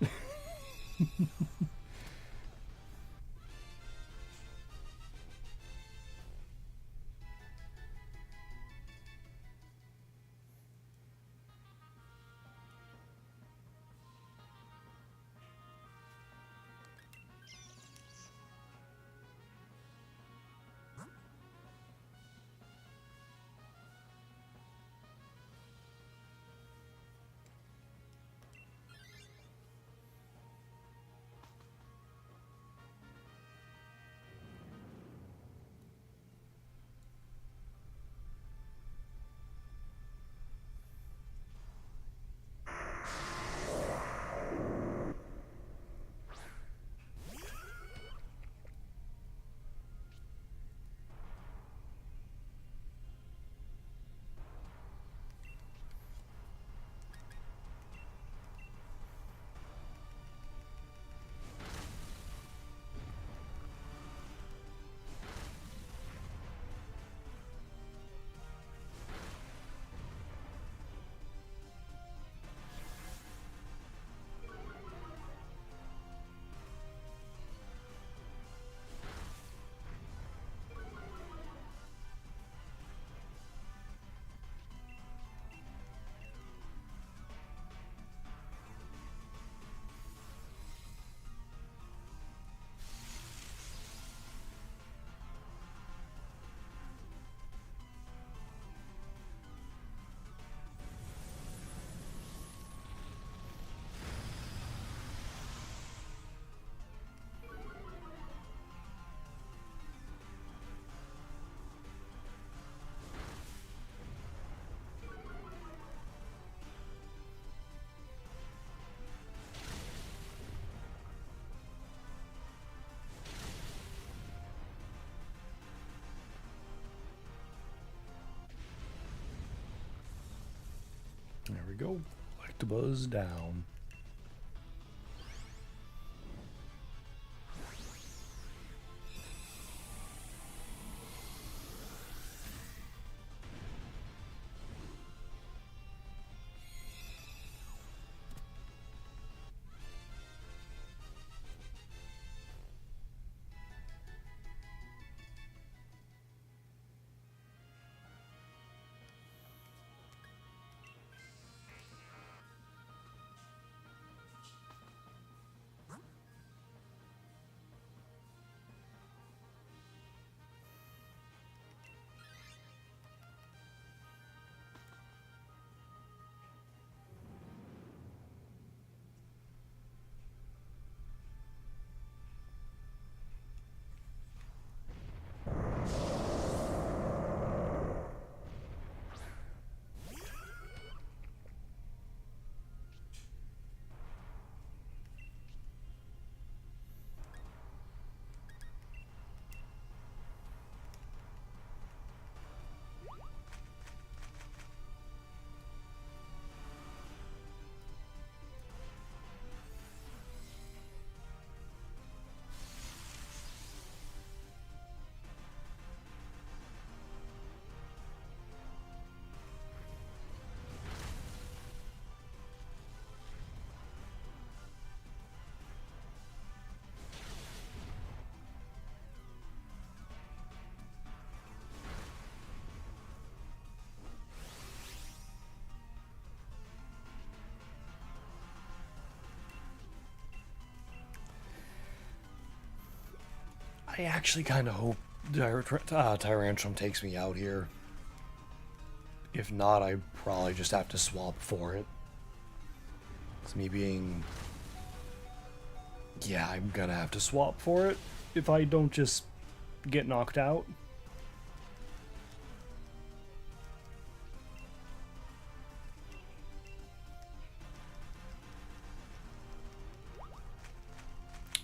Speaker 1: There we go. Electabuzz down. I actually kind of hope Tyrantrum takes me out here. If not, I probably just have to swap for it. It's me being... Yeah, I'm gonna have to swap for it if I don't just get knocked out.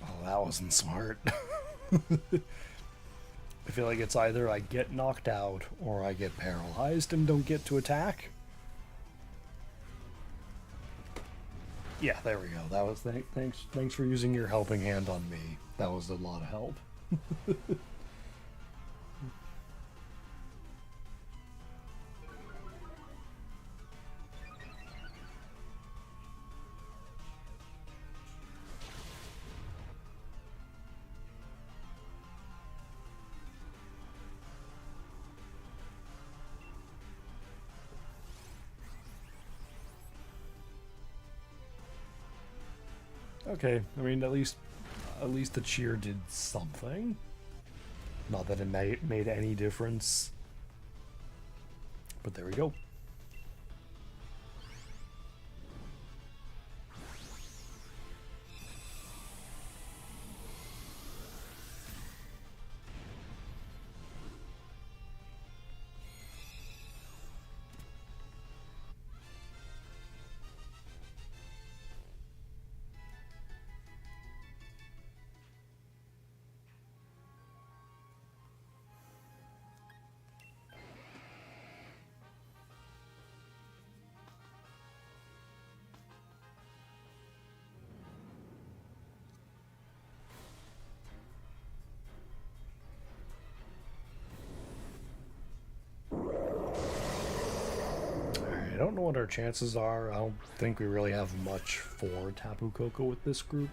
Speaker 1: Oh, that wasn't smart. I feel like it's either I get knocked out or I get paralyzed and don't get to attack. Yeah, there we go. That was thanks for using your helping hand on me. That was a lot of help. Okay, I mean at least the cheer did something. Not that it made any difference, but there we go. I don't know what our chances are. I don't think we really have much for Tapu Koko with this group.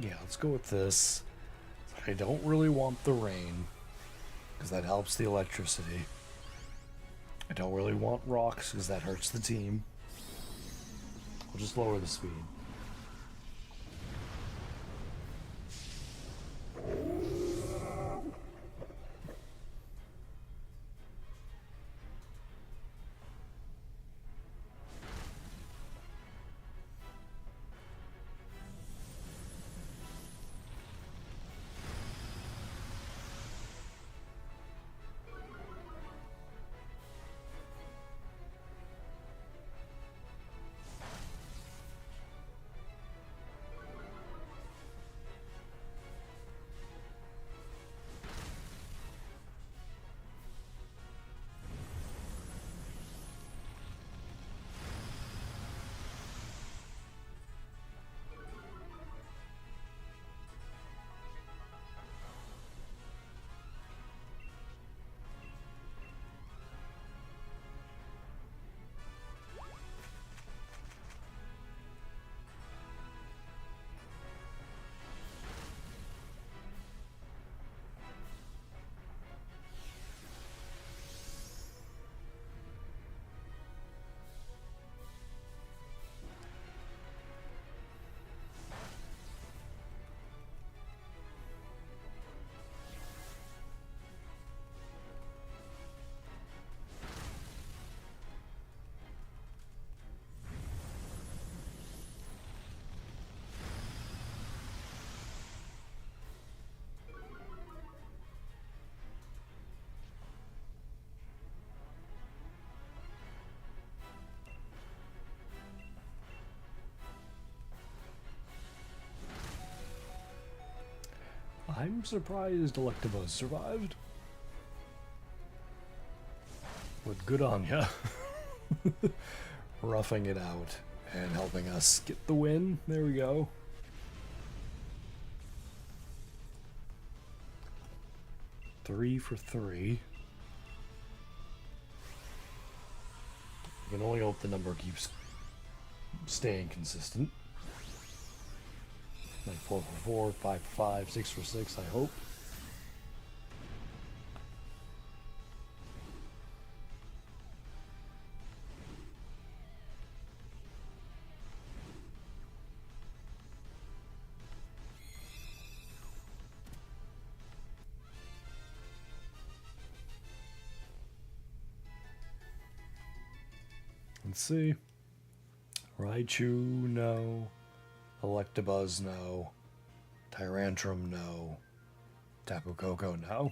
Speaker 1: Yeah, let's go with this. I don't really want the rain, because that helps the electricity. I don't really want rocks, because that hurts the team. We'll just lower the speed. I'm surprised Electabuzz survived. But good on ya. Roughing it out and helping us get the win. There we go. Three for three. You can only hope the number keeps staying consistent. Like 4 for 4, 5 for 5, 6 for 6, I hope. Let's see. Raichu, no. Electabuzz, no. Tyrantrum, no. Tapu Koko, no.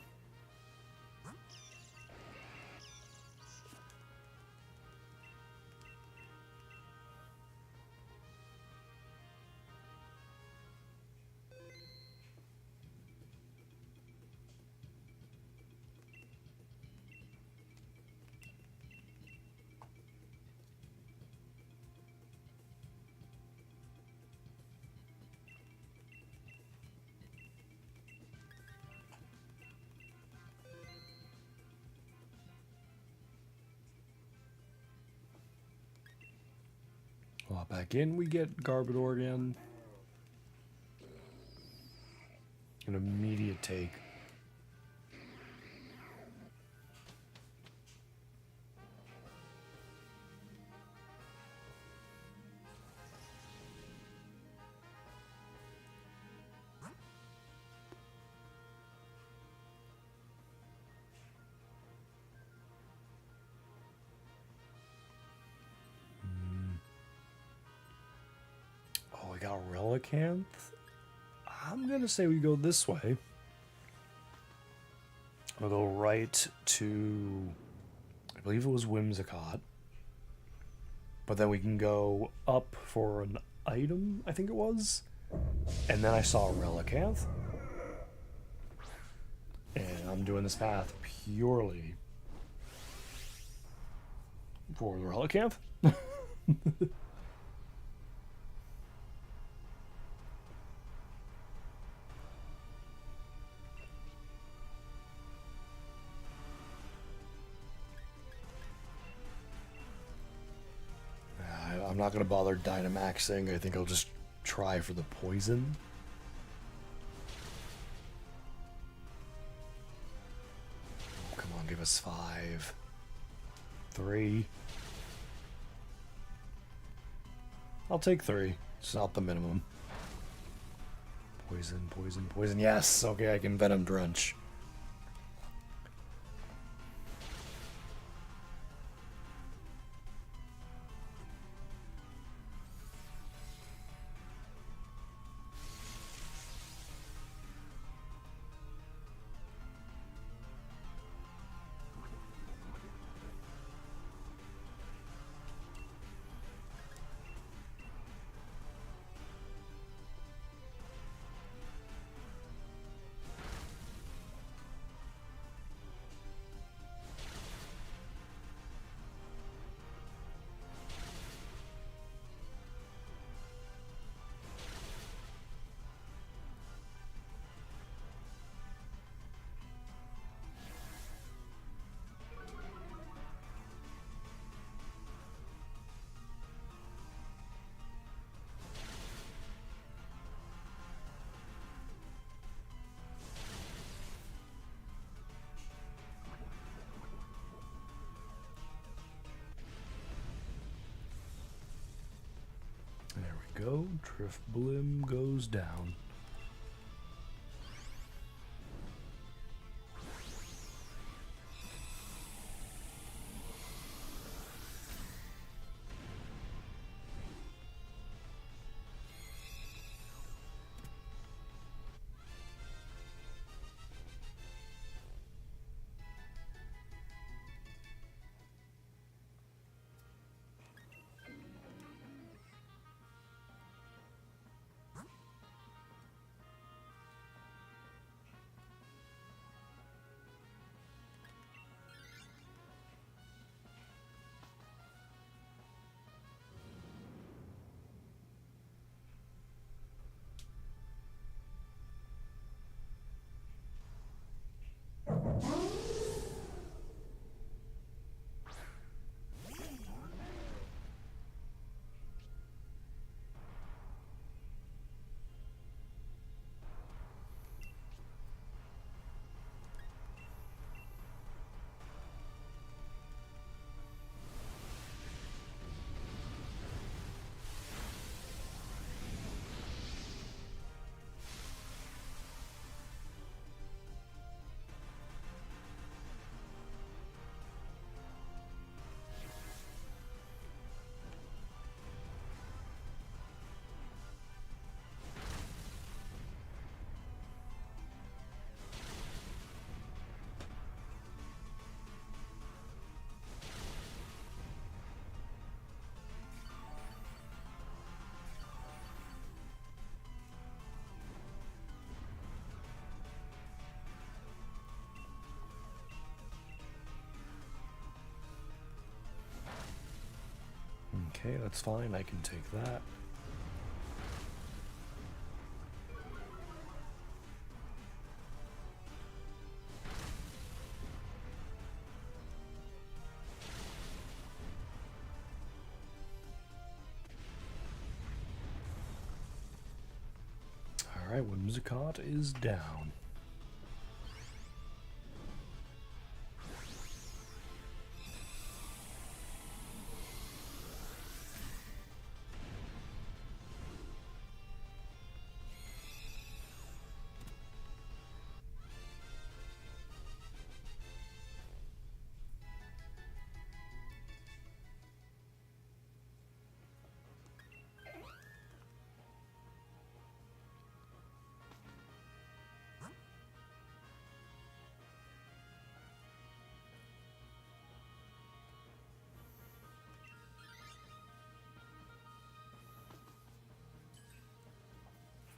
Speaker 1: Well, back in, we get Garbodor again. An immediate take. Oh, we got Relicanth? I'm gonna say we go this way. I'll go right to, I believe it was Whimsicott. But then we can go up for an item, I think it was. And then I saw a Relicanth. And I'm doing this path purely for the Relicanth. I'm not going to bother Dynamaxing. I think I'll just try for the poison. Oh, come on, give us 5. 3. I'll take 3. It's not the minimum. Poison, poison, poison. Yes! Okay, I can Venom Drench. There we go. Drifblim goes down. Okay, that's fine. I can take that. Alright, Whimsicott is down.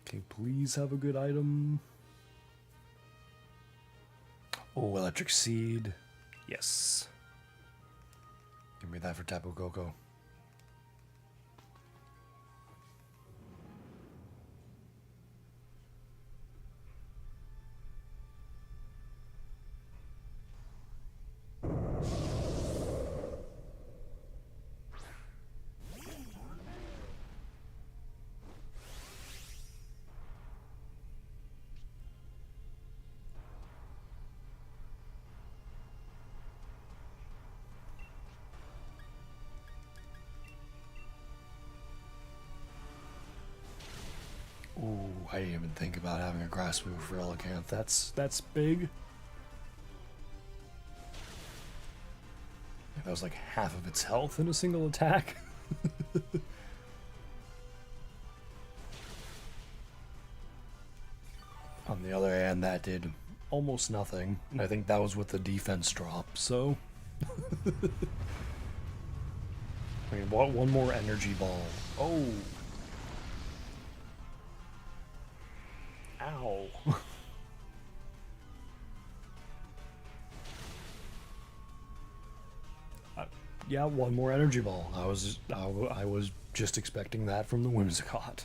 Speaker 1: Okay, please have a good item. Oh, Electric Seed. Yes. Give me that for Tapu Koko. Ooh, I didn't even think about having a grass move for Elicanth. That's big. That was like half of its health in a single attack. On the other hand, that did almost nothing. And I think that was with the defense drop, so... I mean, what? One more energy ball. Oh! Ow. Yeah, one more energy ball. I was just expecting that from the Whimsicott.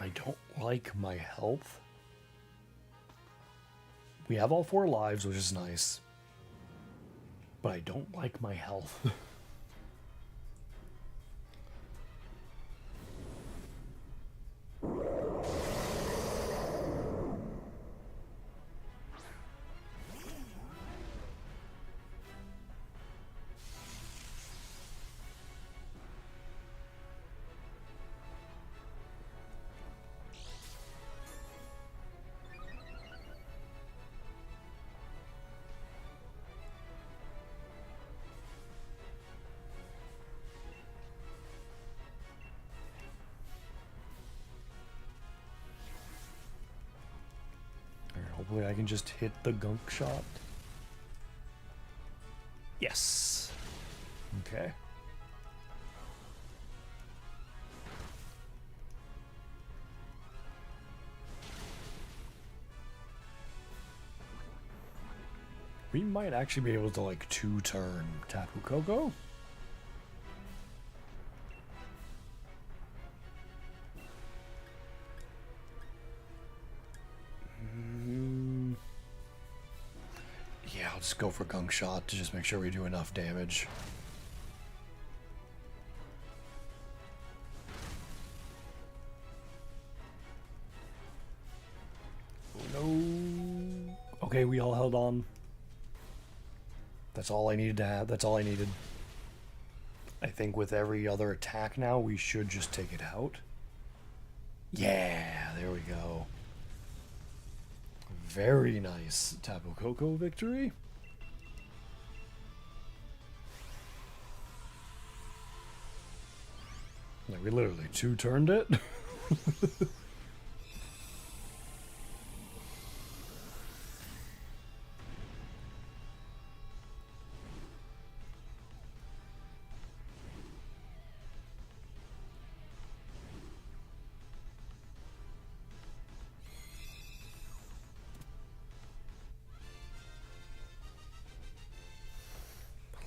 Speaker 1: I don't like my health. We have all 4 lives, which is nice. But I don't like my health. Hopefully I can just hit the gunk shot. Yes. Okay. We might actually be able to like 2-turn Tapu Koko. Yeah, I'll just go for Gunk Shot to just make sure we do enough damage. Oh, no. Okay, we all held on. That's all I needed to have. That's all I needed. I think with every other attack now, we should just take it out. Yeah, there we go. Very nice Tapu Koko victory. Now Like, we literally two-turned it.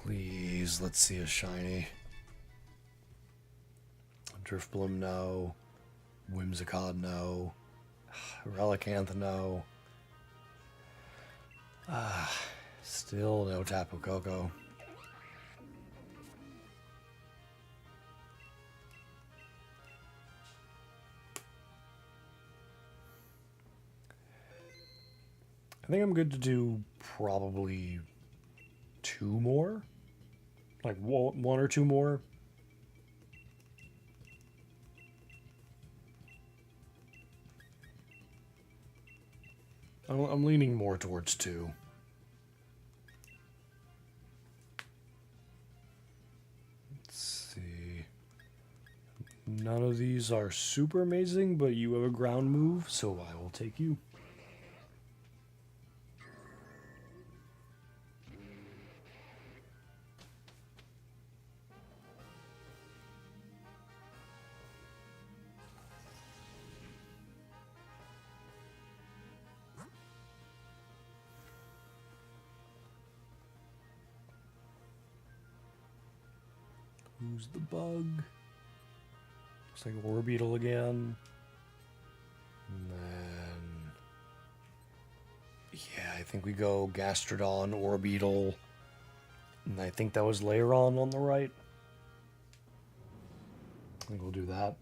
Speaker 1: Please, let's see a shiny. Driftbloom, no. Whimsicott, no. Relicanth, no. Still no Tapu Koko. I think I'm good to do probably 2 more. Like 1 or 2 more. I'm leaning more towards 2. Let's see. None of these are super amazing, but you have a ground move, so I will take you. Who's the bug? Looks like Orbeetle again. And then... yeah, I think we go Gastrodon, Orbeetle. And I think that was Lairon on the right. I think we'll do that.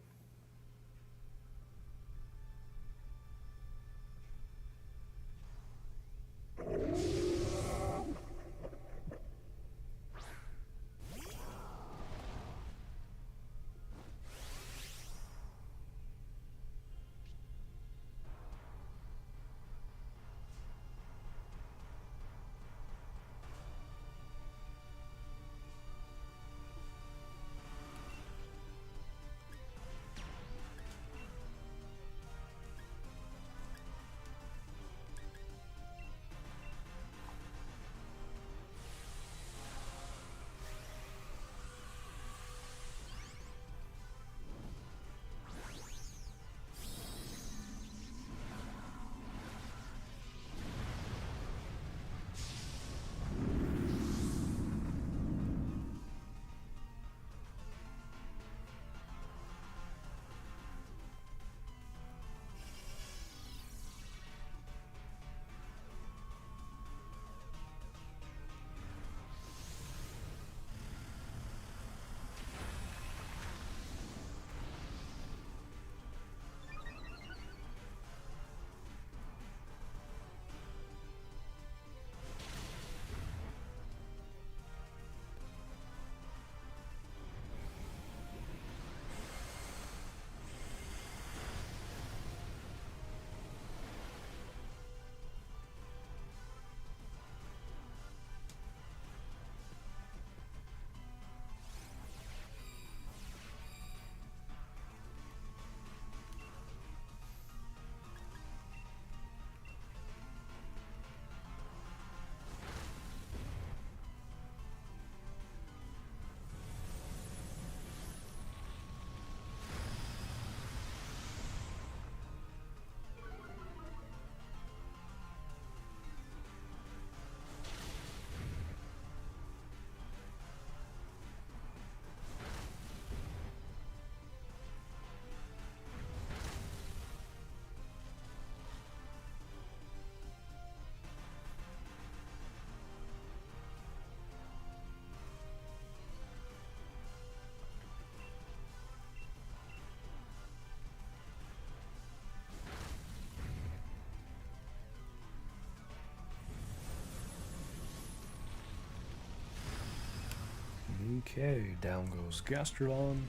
Speaker 1: Okay, down goes Gastrodon.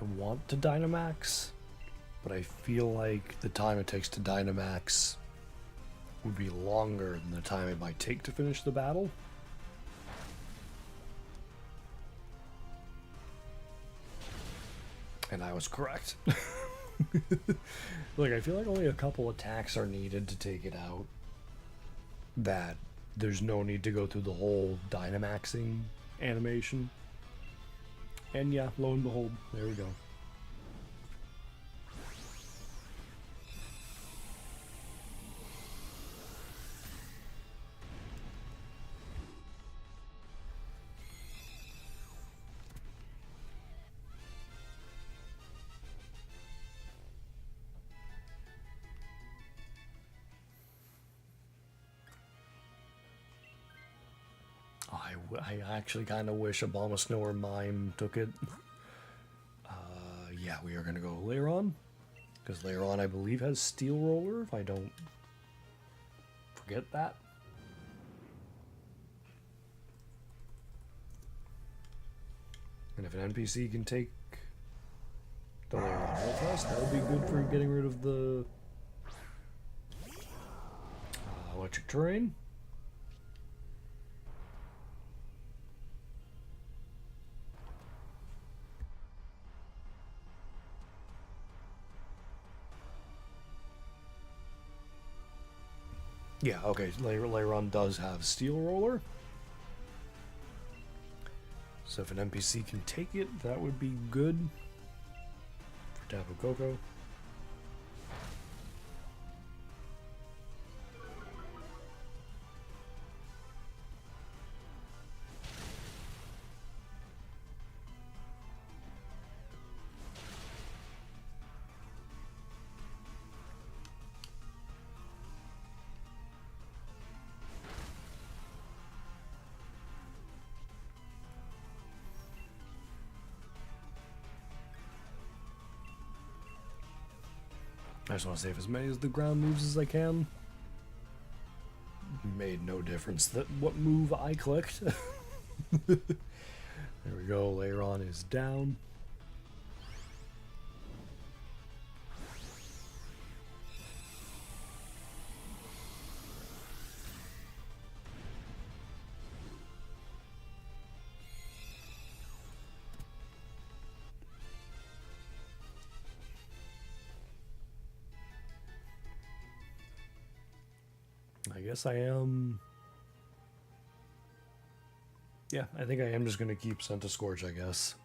Speaker 1: I want to Dynamax, but I feel like the time it takes to Dynamax would be longer than the time it might take to finish the battle. And I was correct. Like, I feel like only a couple attacks are needed to take it out. That there's no need to go through the whole Dynamaxing animation. And yeah, lo and behold, there we go. I actually kind of wish Abomasnow or Mime took it. Yeah, we are going to go Lairon. Because Lairon, I believe, has Steel Roller, if I don't forget that. And if an NPC can take the Lairon with us, that would be good for getting rid of the electric terrain. Yeah, okay, Lairon does have Steel Roller. So if an NPC can take it, that would be good for Tapu Koko. I just want to save as many of the ground moves as I can. Made no difference that what move I clicked. There we go, Lairon is down. I guess I am... Yeah, I think I am just going to keep Centiskorch, I guess.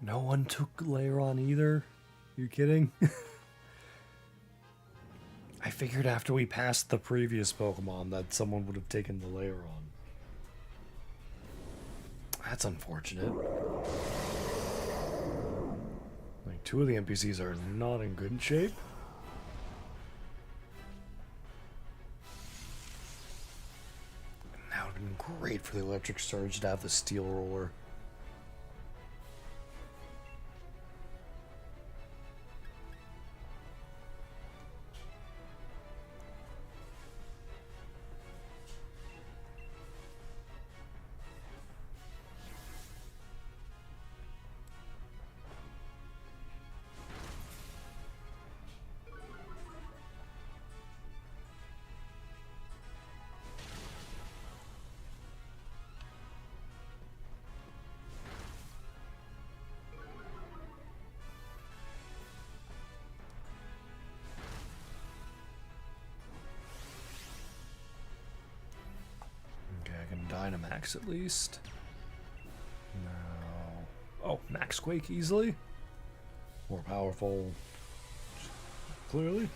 Speaker 1: No one took Lairon either? You kidding? I figured after we passed the previous Pokemon that someone would have taken the Lairon. That's unfortunate. Like, two of the NPCs are not in good shape. That would have been great for the Electric Surge to have the Steel Roller. Dynamax at least. No. Oh, Max Quake easily. More powerful. Clearly.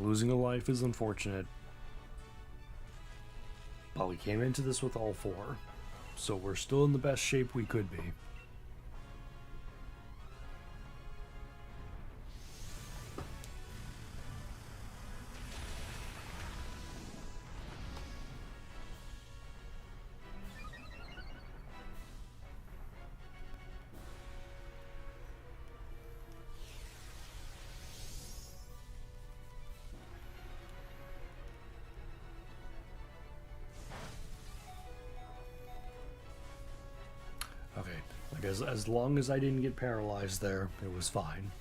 Speaker 1: Losing a life is unfortunate, but we came into this with all 4, so we're still in the best shape we could be. Okay, like as long as I didn't get paralyzed there, it was fine.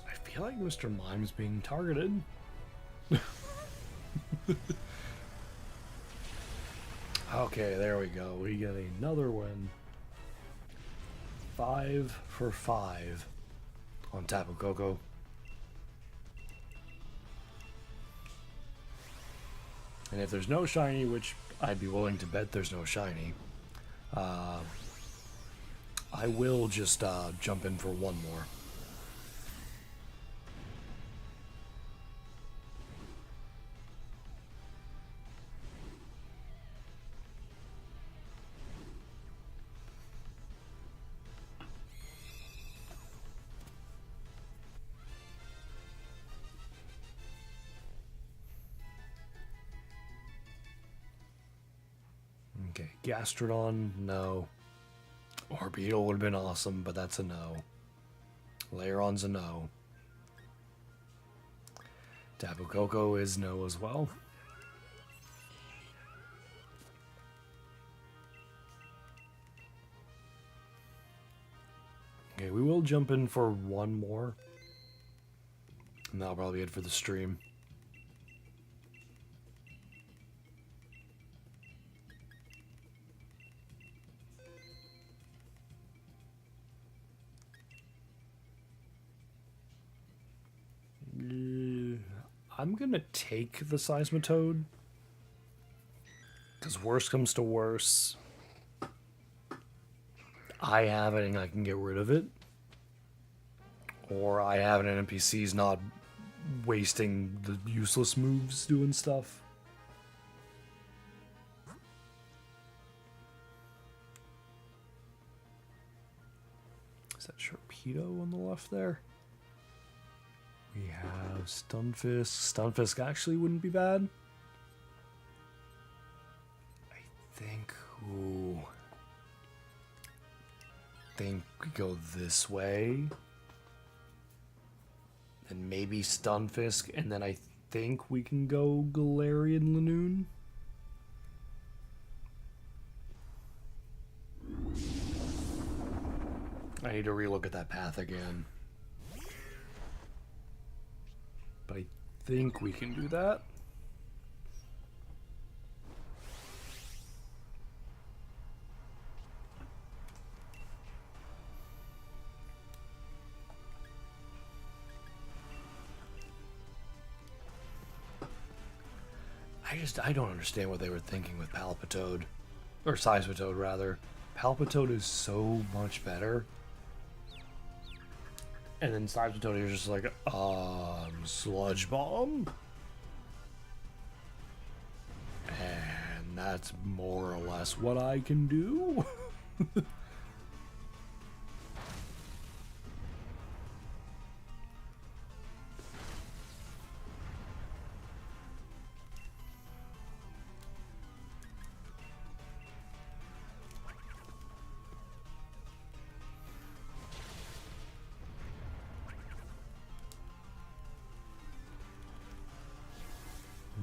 Speaker 1: I feel like Mr. Mime's being targeted. Okay, there we go. We get another win. 5 for 5 on Tapu Koko. And if there's no shiny, which I'd be willing to bet there's no shiny, I will just jump in for one more. Okay, Gastrodon, no. Orbeetle would have been awesome, but that's a no. Lairon's a no. Tapu Koko is no as well. Okay, we will jump in for one more. And that'll probably be it for the stream. I'm gonna take the Seismitoad, because worst comes to worst, I have it and I can get rid of it, or I have it and NPC's not wasting the useless moves doing stuff. Is that Sharpedo on the left there? We have Stunfisk. Stunfisk actually wouldn't be bad. I think. Ooh. Think we go this way. And maybe Stunfisk, and then I think we can go Galarian Lanoon. I need to relook at that path again. But I think we can do that. I don't understand what they were thinking with Palpitoad. Or Seismitoad, rather. Palpitoad is so much better. And then Seismitoad is just like, Sludge Bomb? And that's more or less what I can do.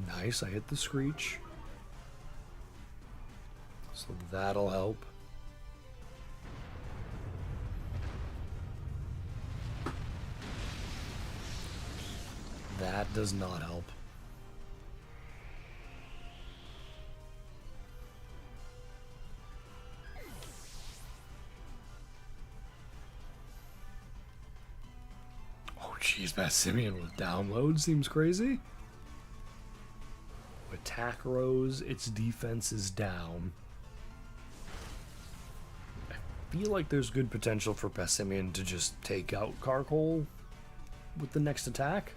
Speaker 1: Nice, I hit the Screech. So that'll help. That does not help. jeez, Bassimian with download seems crazy. Attack rose, its defense is down. I feel like there's good potential for Bassimian to just take out Carkol with the next attack.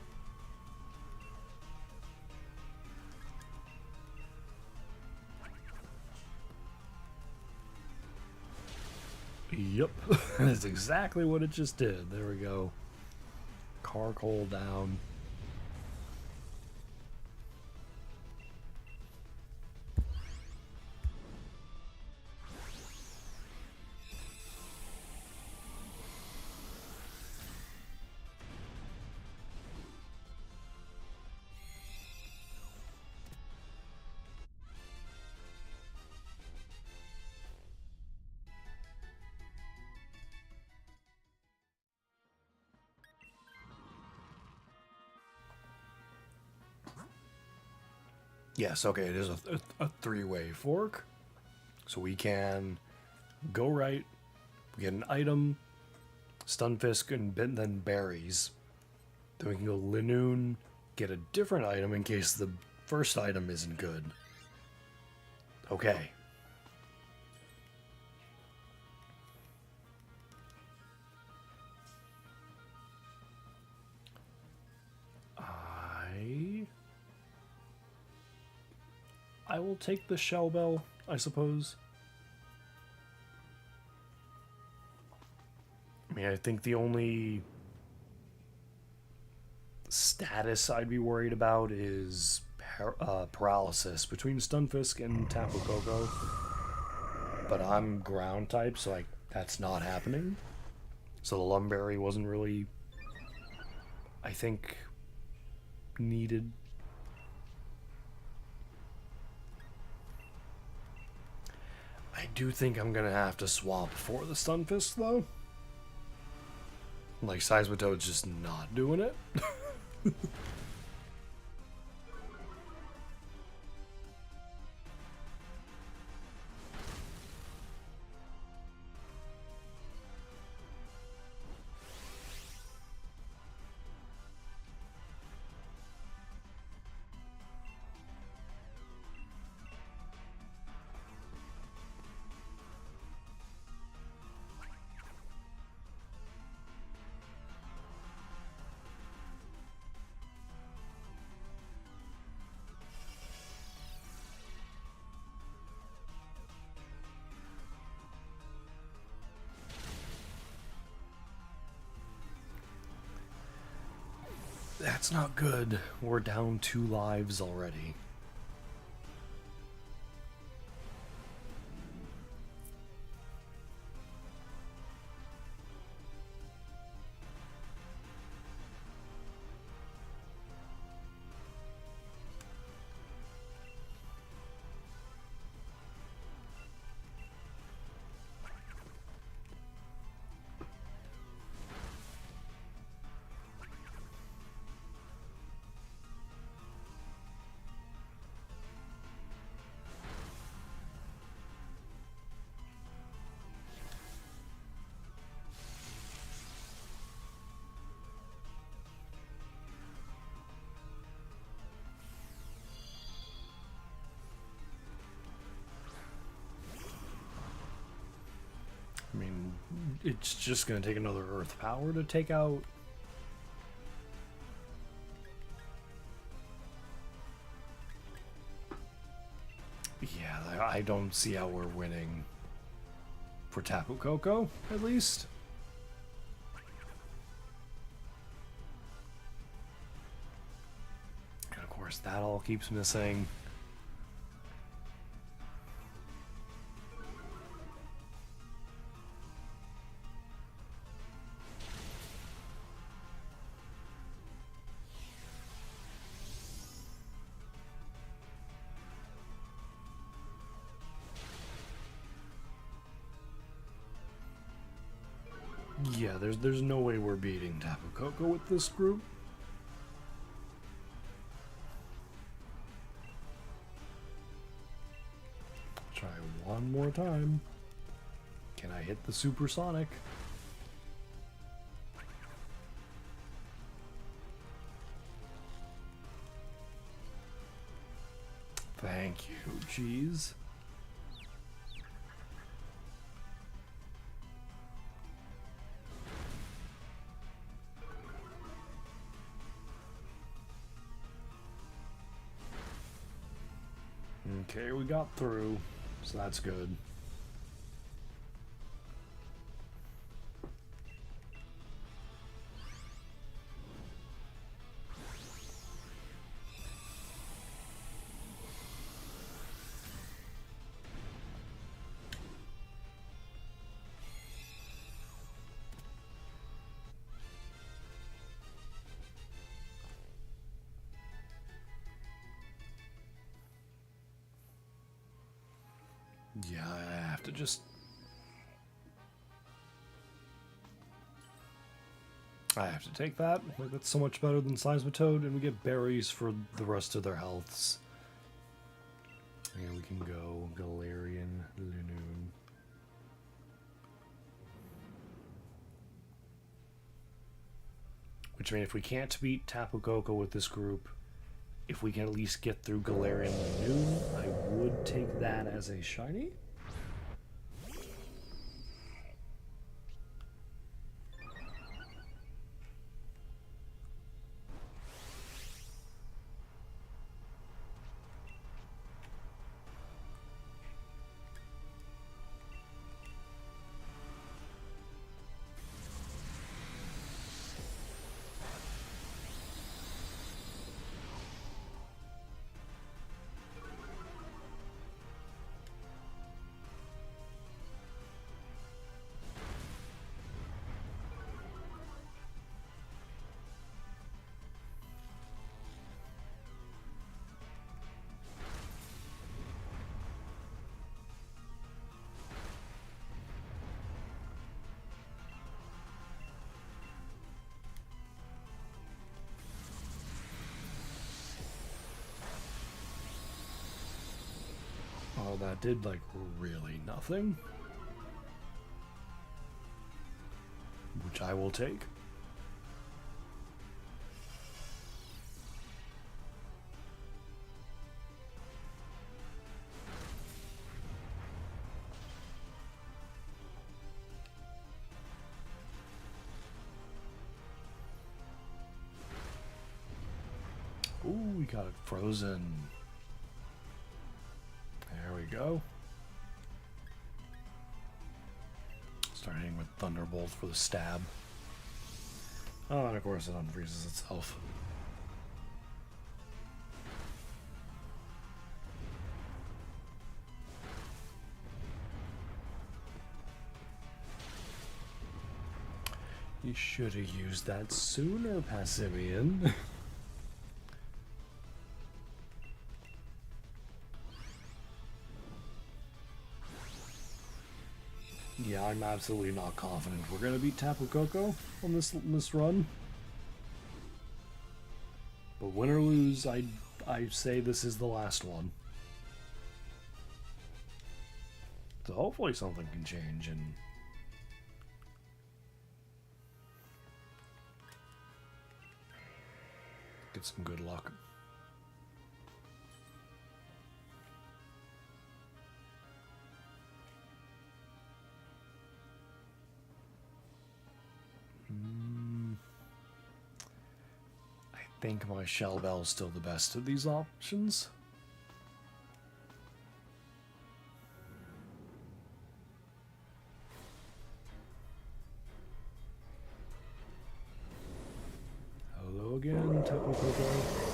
Speaker 1: Yep, that's exactly what it just did. There we go. Carkol down. Yes, okay, it is a three-way fork. So we can go right, we get an item, Stunfisk, and then berries. Then we can go Linoon, get a different item in case the first item isn't good. Okay. I will take the Shell Bell, I suppose. I mean, I think the only status I'd be worried about is paralysis between Stunfisk and Tapu Koko. But I'm ground type, so like that's not happening. So the Lumberry wasn't really, I think, needed. I do think I'm gonna have to swap for the Stunfisk though. Like Seismitoad's just not doing it. That's not good. We're down 2 lives already. I mean, it's just going to take another Earth Power to take out. Yeah, I don't see how we're winning for Tapu Koko, at least. And of course, that all keeps missing. Yeah, there's no way we're beating Tapu Koko with this group. Try one more time. Can I hit the supersonic? Thank you, jeez. Okay, we got through, so that's good. Yeah, I have to just... I have to take that. Like, that's so much better than Seismitoad, and we get berries for the rest of their healths. And we can go Galarian Lunoon. Which, I mean, if we can't beat Tapu Koko with this group, if we can at least get through Galarian Lunoon, I would take that as a shiny. Oh, that did, like, really nothing. Which I will take. Ooh, we got it frozen. There we go. Starting with Thunderbolt for the stab. Oh, and of course it unfreezes itself. You should have used that sooner, Passimian. Yeah, I'm absolutely not confident we're gonna beat Tapu Koko on this run. But win or lose, I say this is the last one. So hopefully something can change and get some good luck. I think my Shell Bell's still the best of these options. Hello again, Tapu Koko.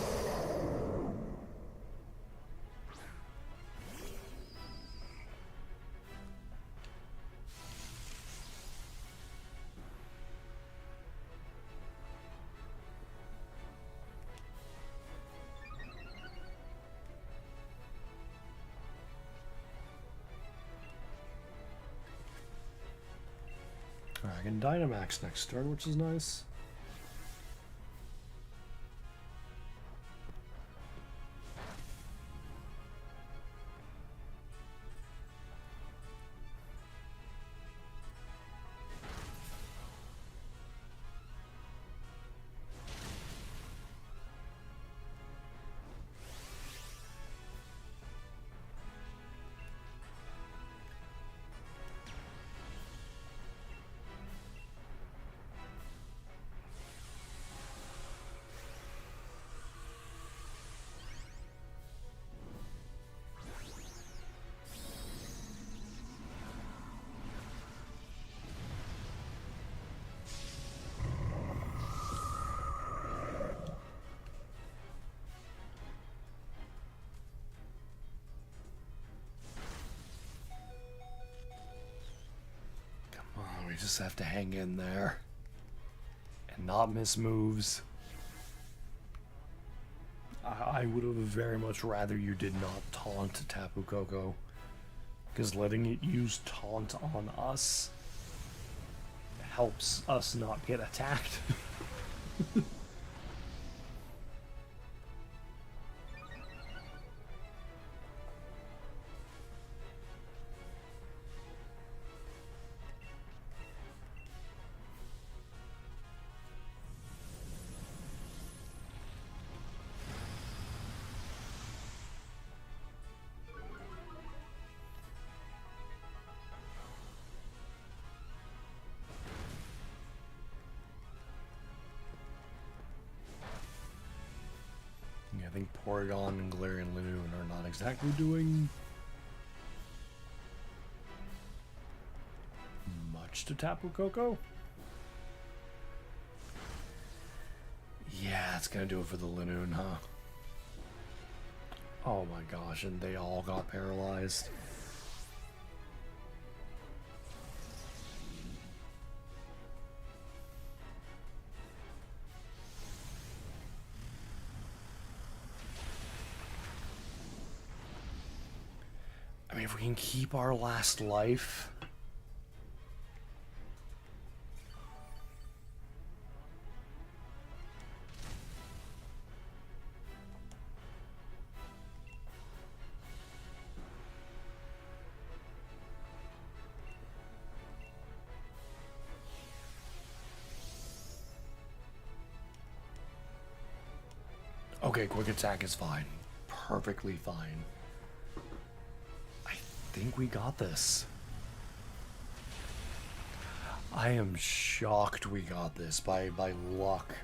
Speaker 1: Alright, I can Dynamax next turn, which is nice. just have to hang in there and not miss moves. I would have very much rather you did not taunt Tapu Koko, because letting it use taunt on us helps us not get attacked. I think Porygon and Galarian Linoon are not exactly doing much to Tapu Koko. Yeah, it's gonna do it for the Linoon, huh? Oh my gosh, and they all got paralyzed. I mean, if we can keep our last life. Okay, quick attack is fine. Perfectly fine. I think we got this. I am shocked we got this by luck.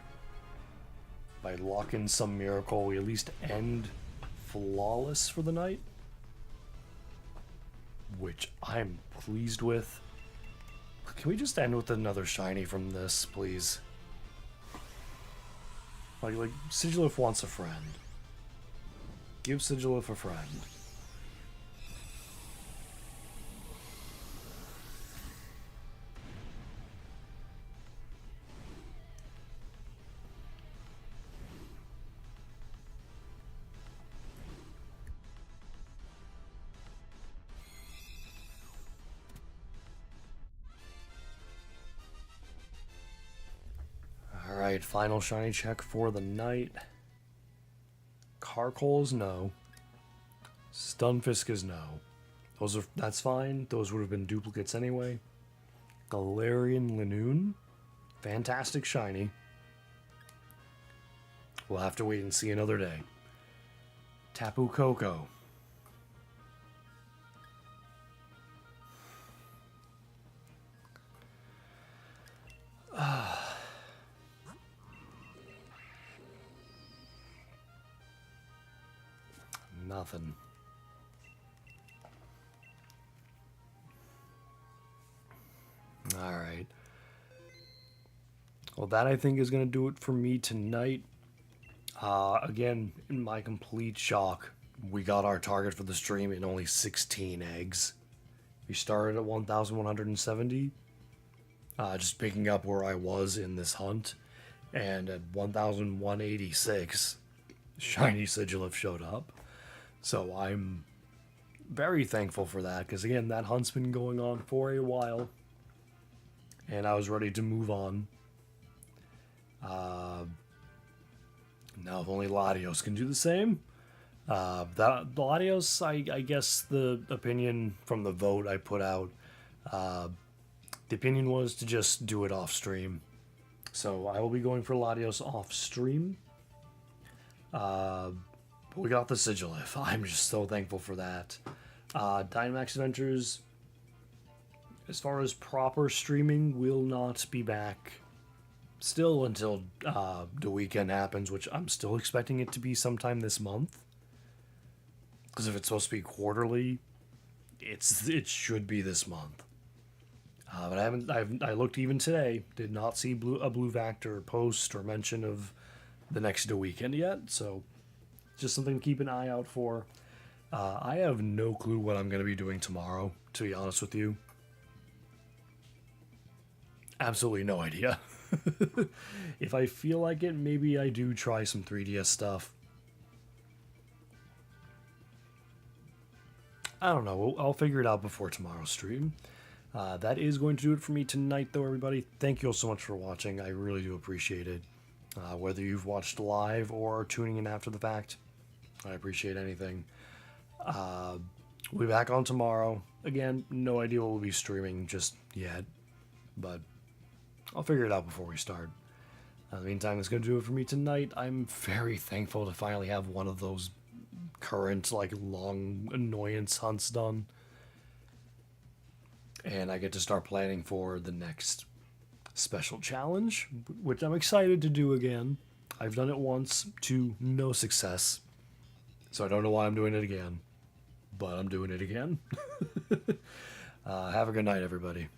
Speaker 1: By luck and some miracle, we at least end flawless for the night. Which I'm pleased with. Can we just end with another shiny from this, please? Like Sigilyph wants a friend. Give Sigilyph a friend. Alright, final shiny check for the night. Carkol is no. Stunfisk is no. That's fine. Those would have been duplicates anyway. Galarian Linoon. Fantastic shiny. We'll have to wait and see another day. Tapu Koko. Nothing. Alright. Well, that I think is going to do it for me tonight. Again, in my complete shock, we got our target for the stream in only 16 eggs. We started at 1,170. Just picking up where I was in this hunt. And at 1,186, shiny Sigilyph showed up. So I'm very thankful for that, because again, that hunt's been going on for a while, and I was ready to move on. Now if only Latios can do the same. Latios, I guess the opinion from the vote I put out, the opinion was to just do it off stream. So I will be going for Latios off stream. But we got the Sigilyph. I'm just so thankful for that. Dynamax Adventures, as far as proper streaming, will not be back still until the weekend happens, which I'm still expecting it to be sometime this month. Because if it's supposed to be quarterly, it should be this month. But I looked even today, did not see a Blue Vector post or mention of the next weekend yet, so just something to keep an eye out for. I have no clue what I'm going to be doing tomorrow, to be honest with you. Absolutely no idea. If I feel like it, maybe I do try some 3DS stuff. I don't know. I'll figure it out before tomorrow's stream. That is going to do it for me tonight, though, everybody. Thank you all so much for watching. I really do appreciate it. Whether you've watched live or tuning in after the fact, I appreciate anything. We'll be back on tomorrow. Again, no idea what we'll be streaming just yet, but I'll figure it out before we start. In the meantime, that's going to do it for me tonight. I'm very thankful to finally have one of those current, like, long annoyance hunts done. And I get to start planning for the next special challenge, which I'm excited to do again. I've done it once to no success, so I don't know why I'm doing it again, but I'm doing it again. Have a good night, everybody.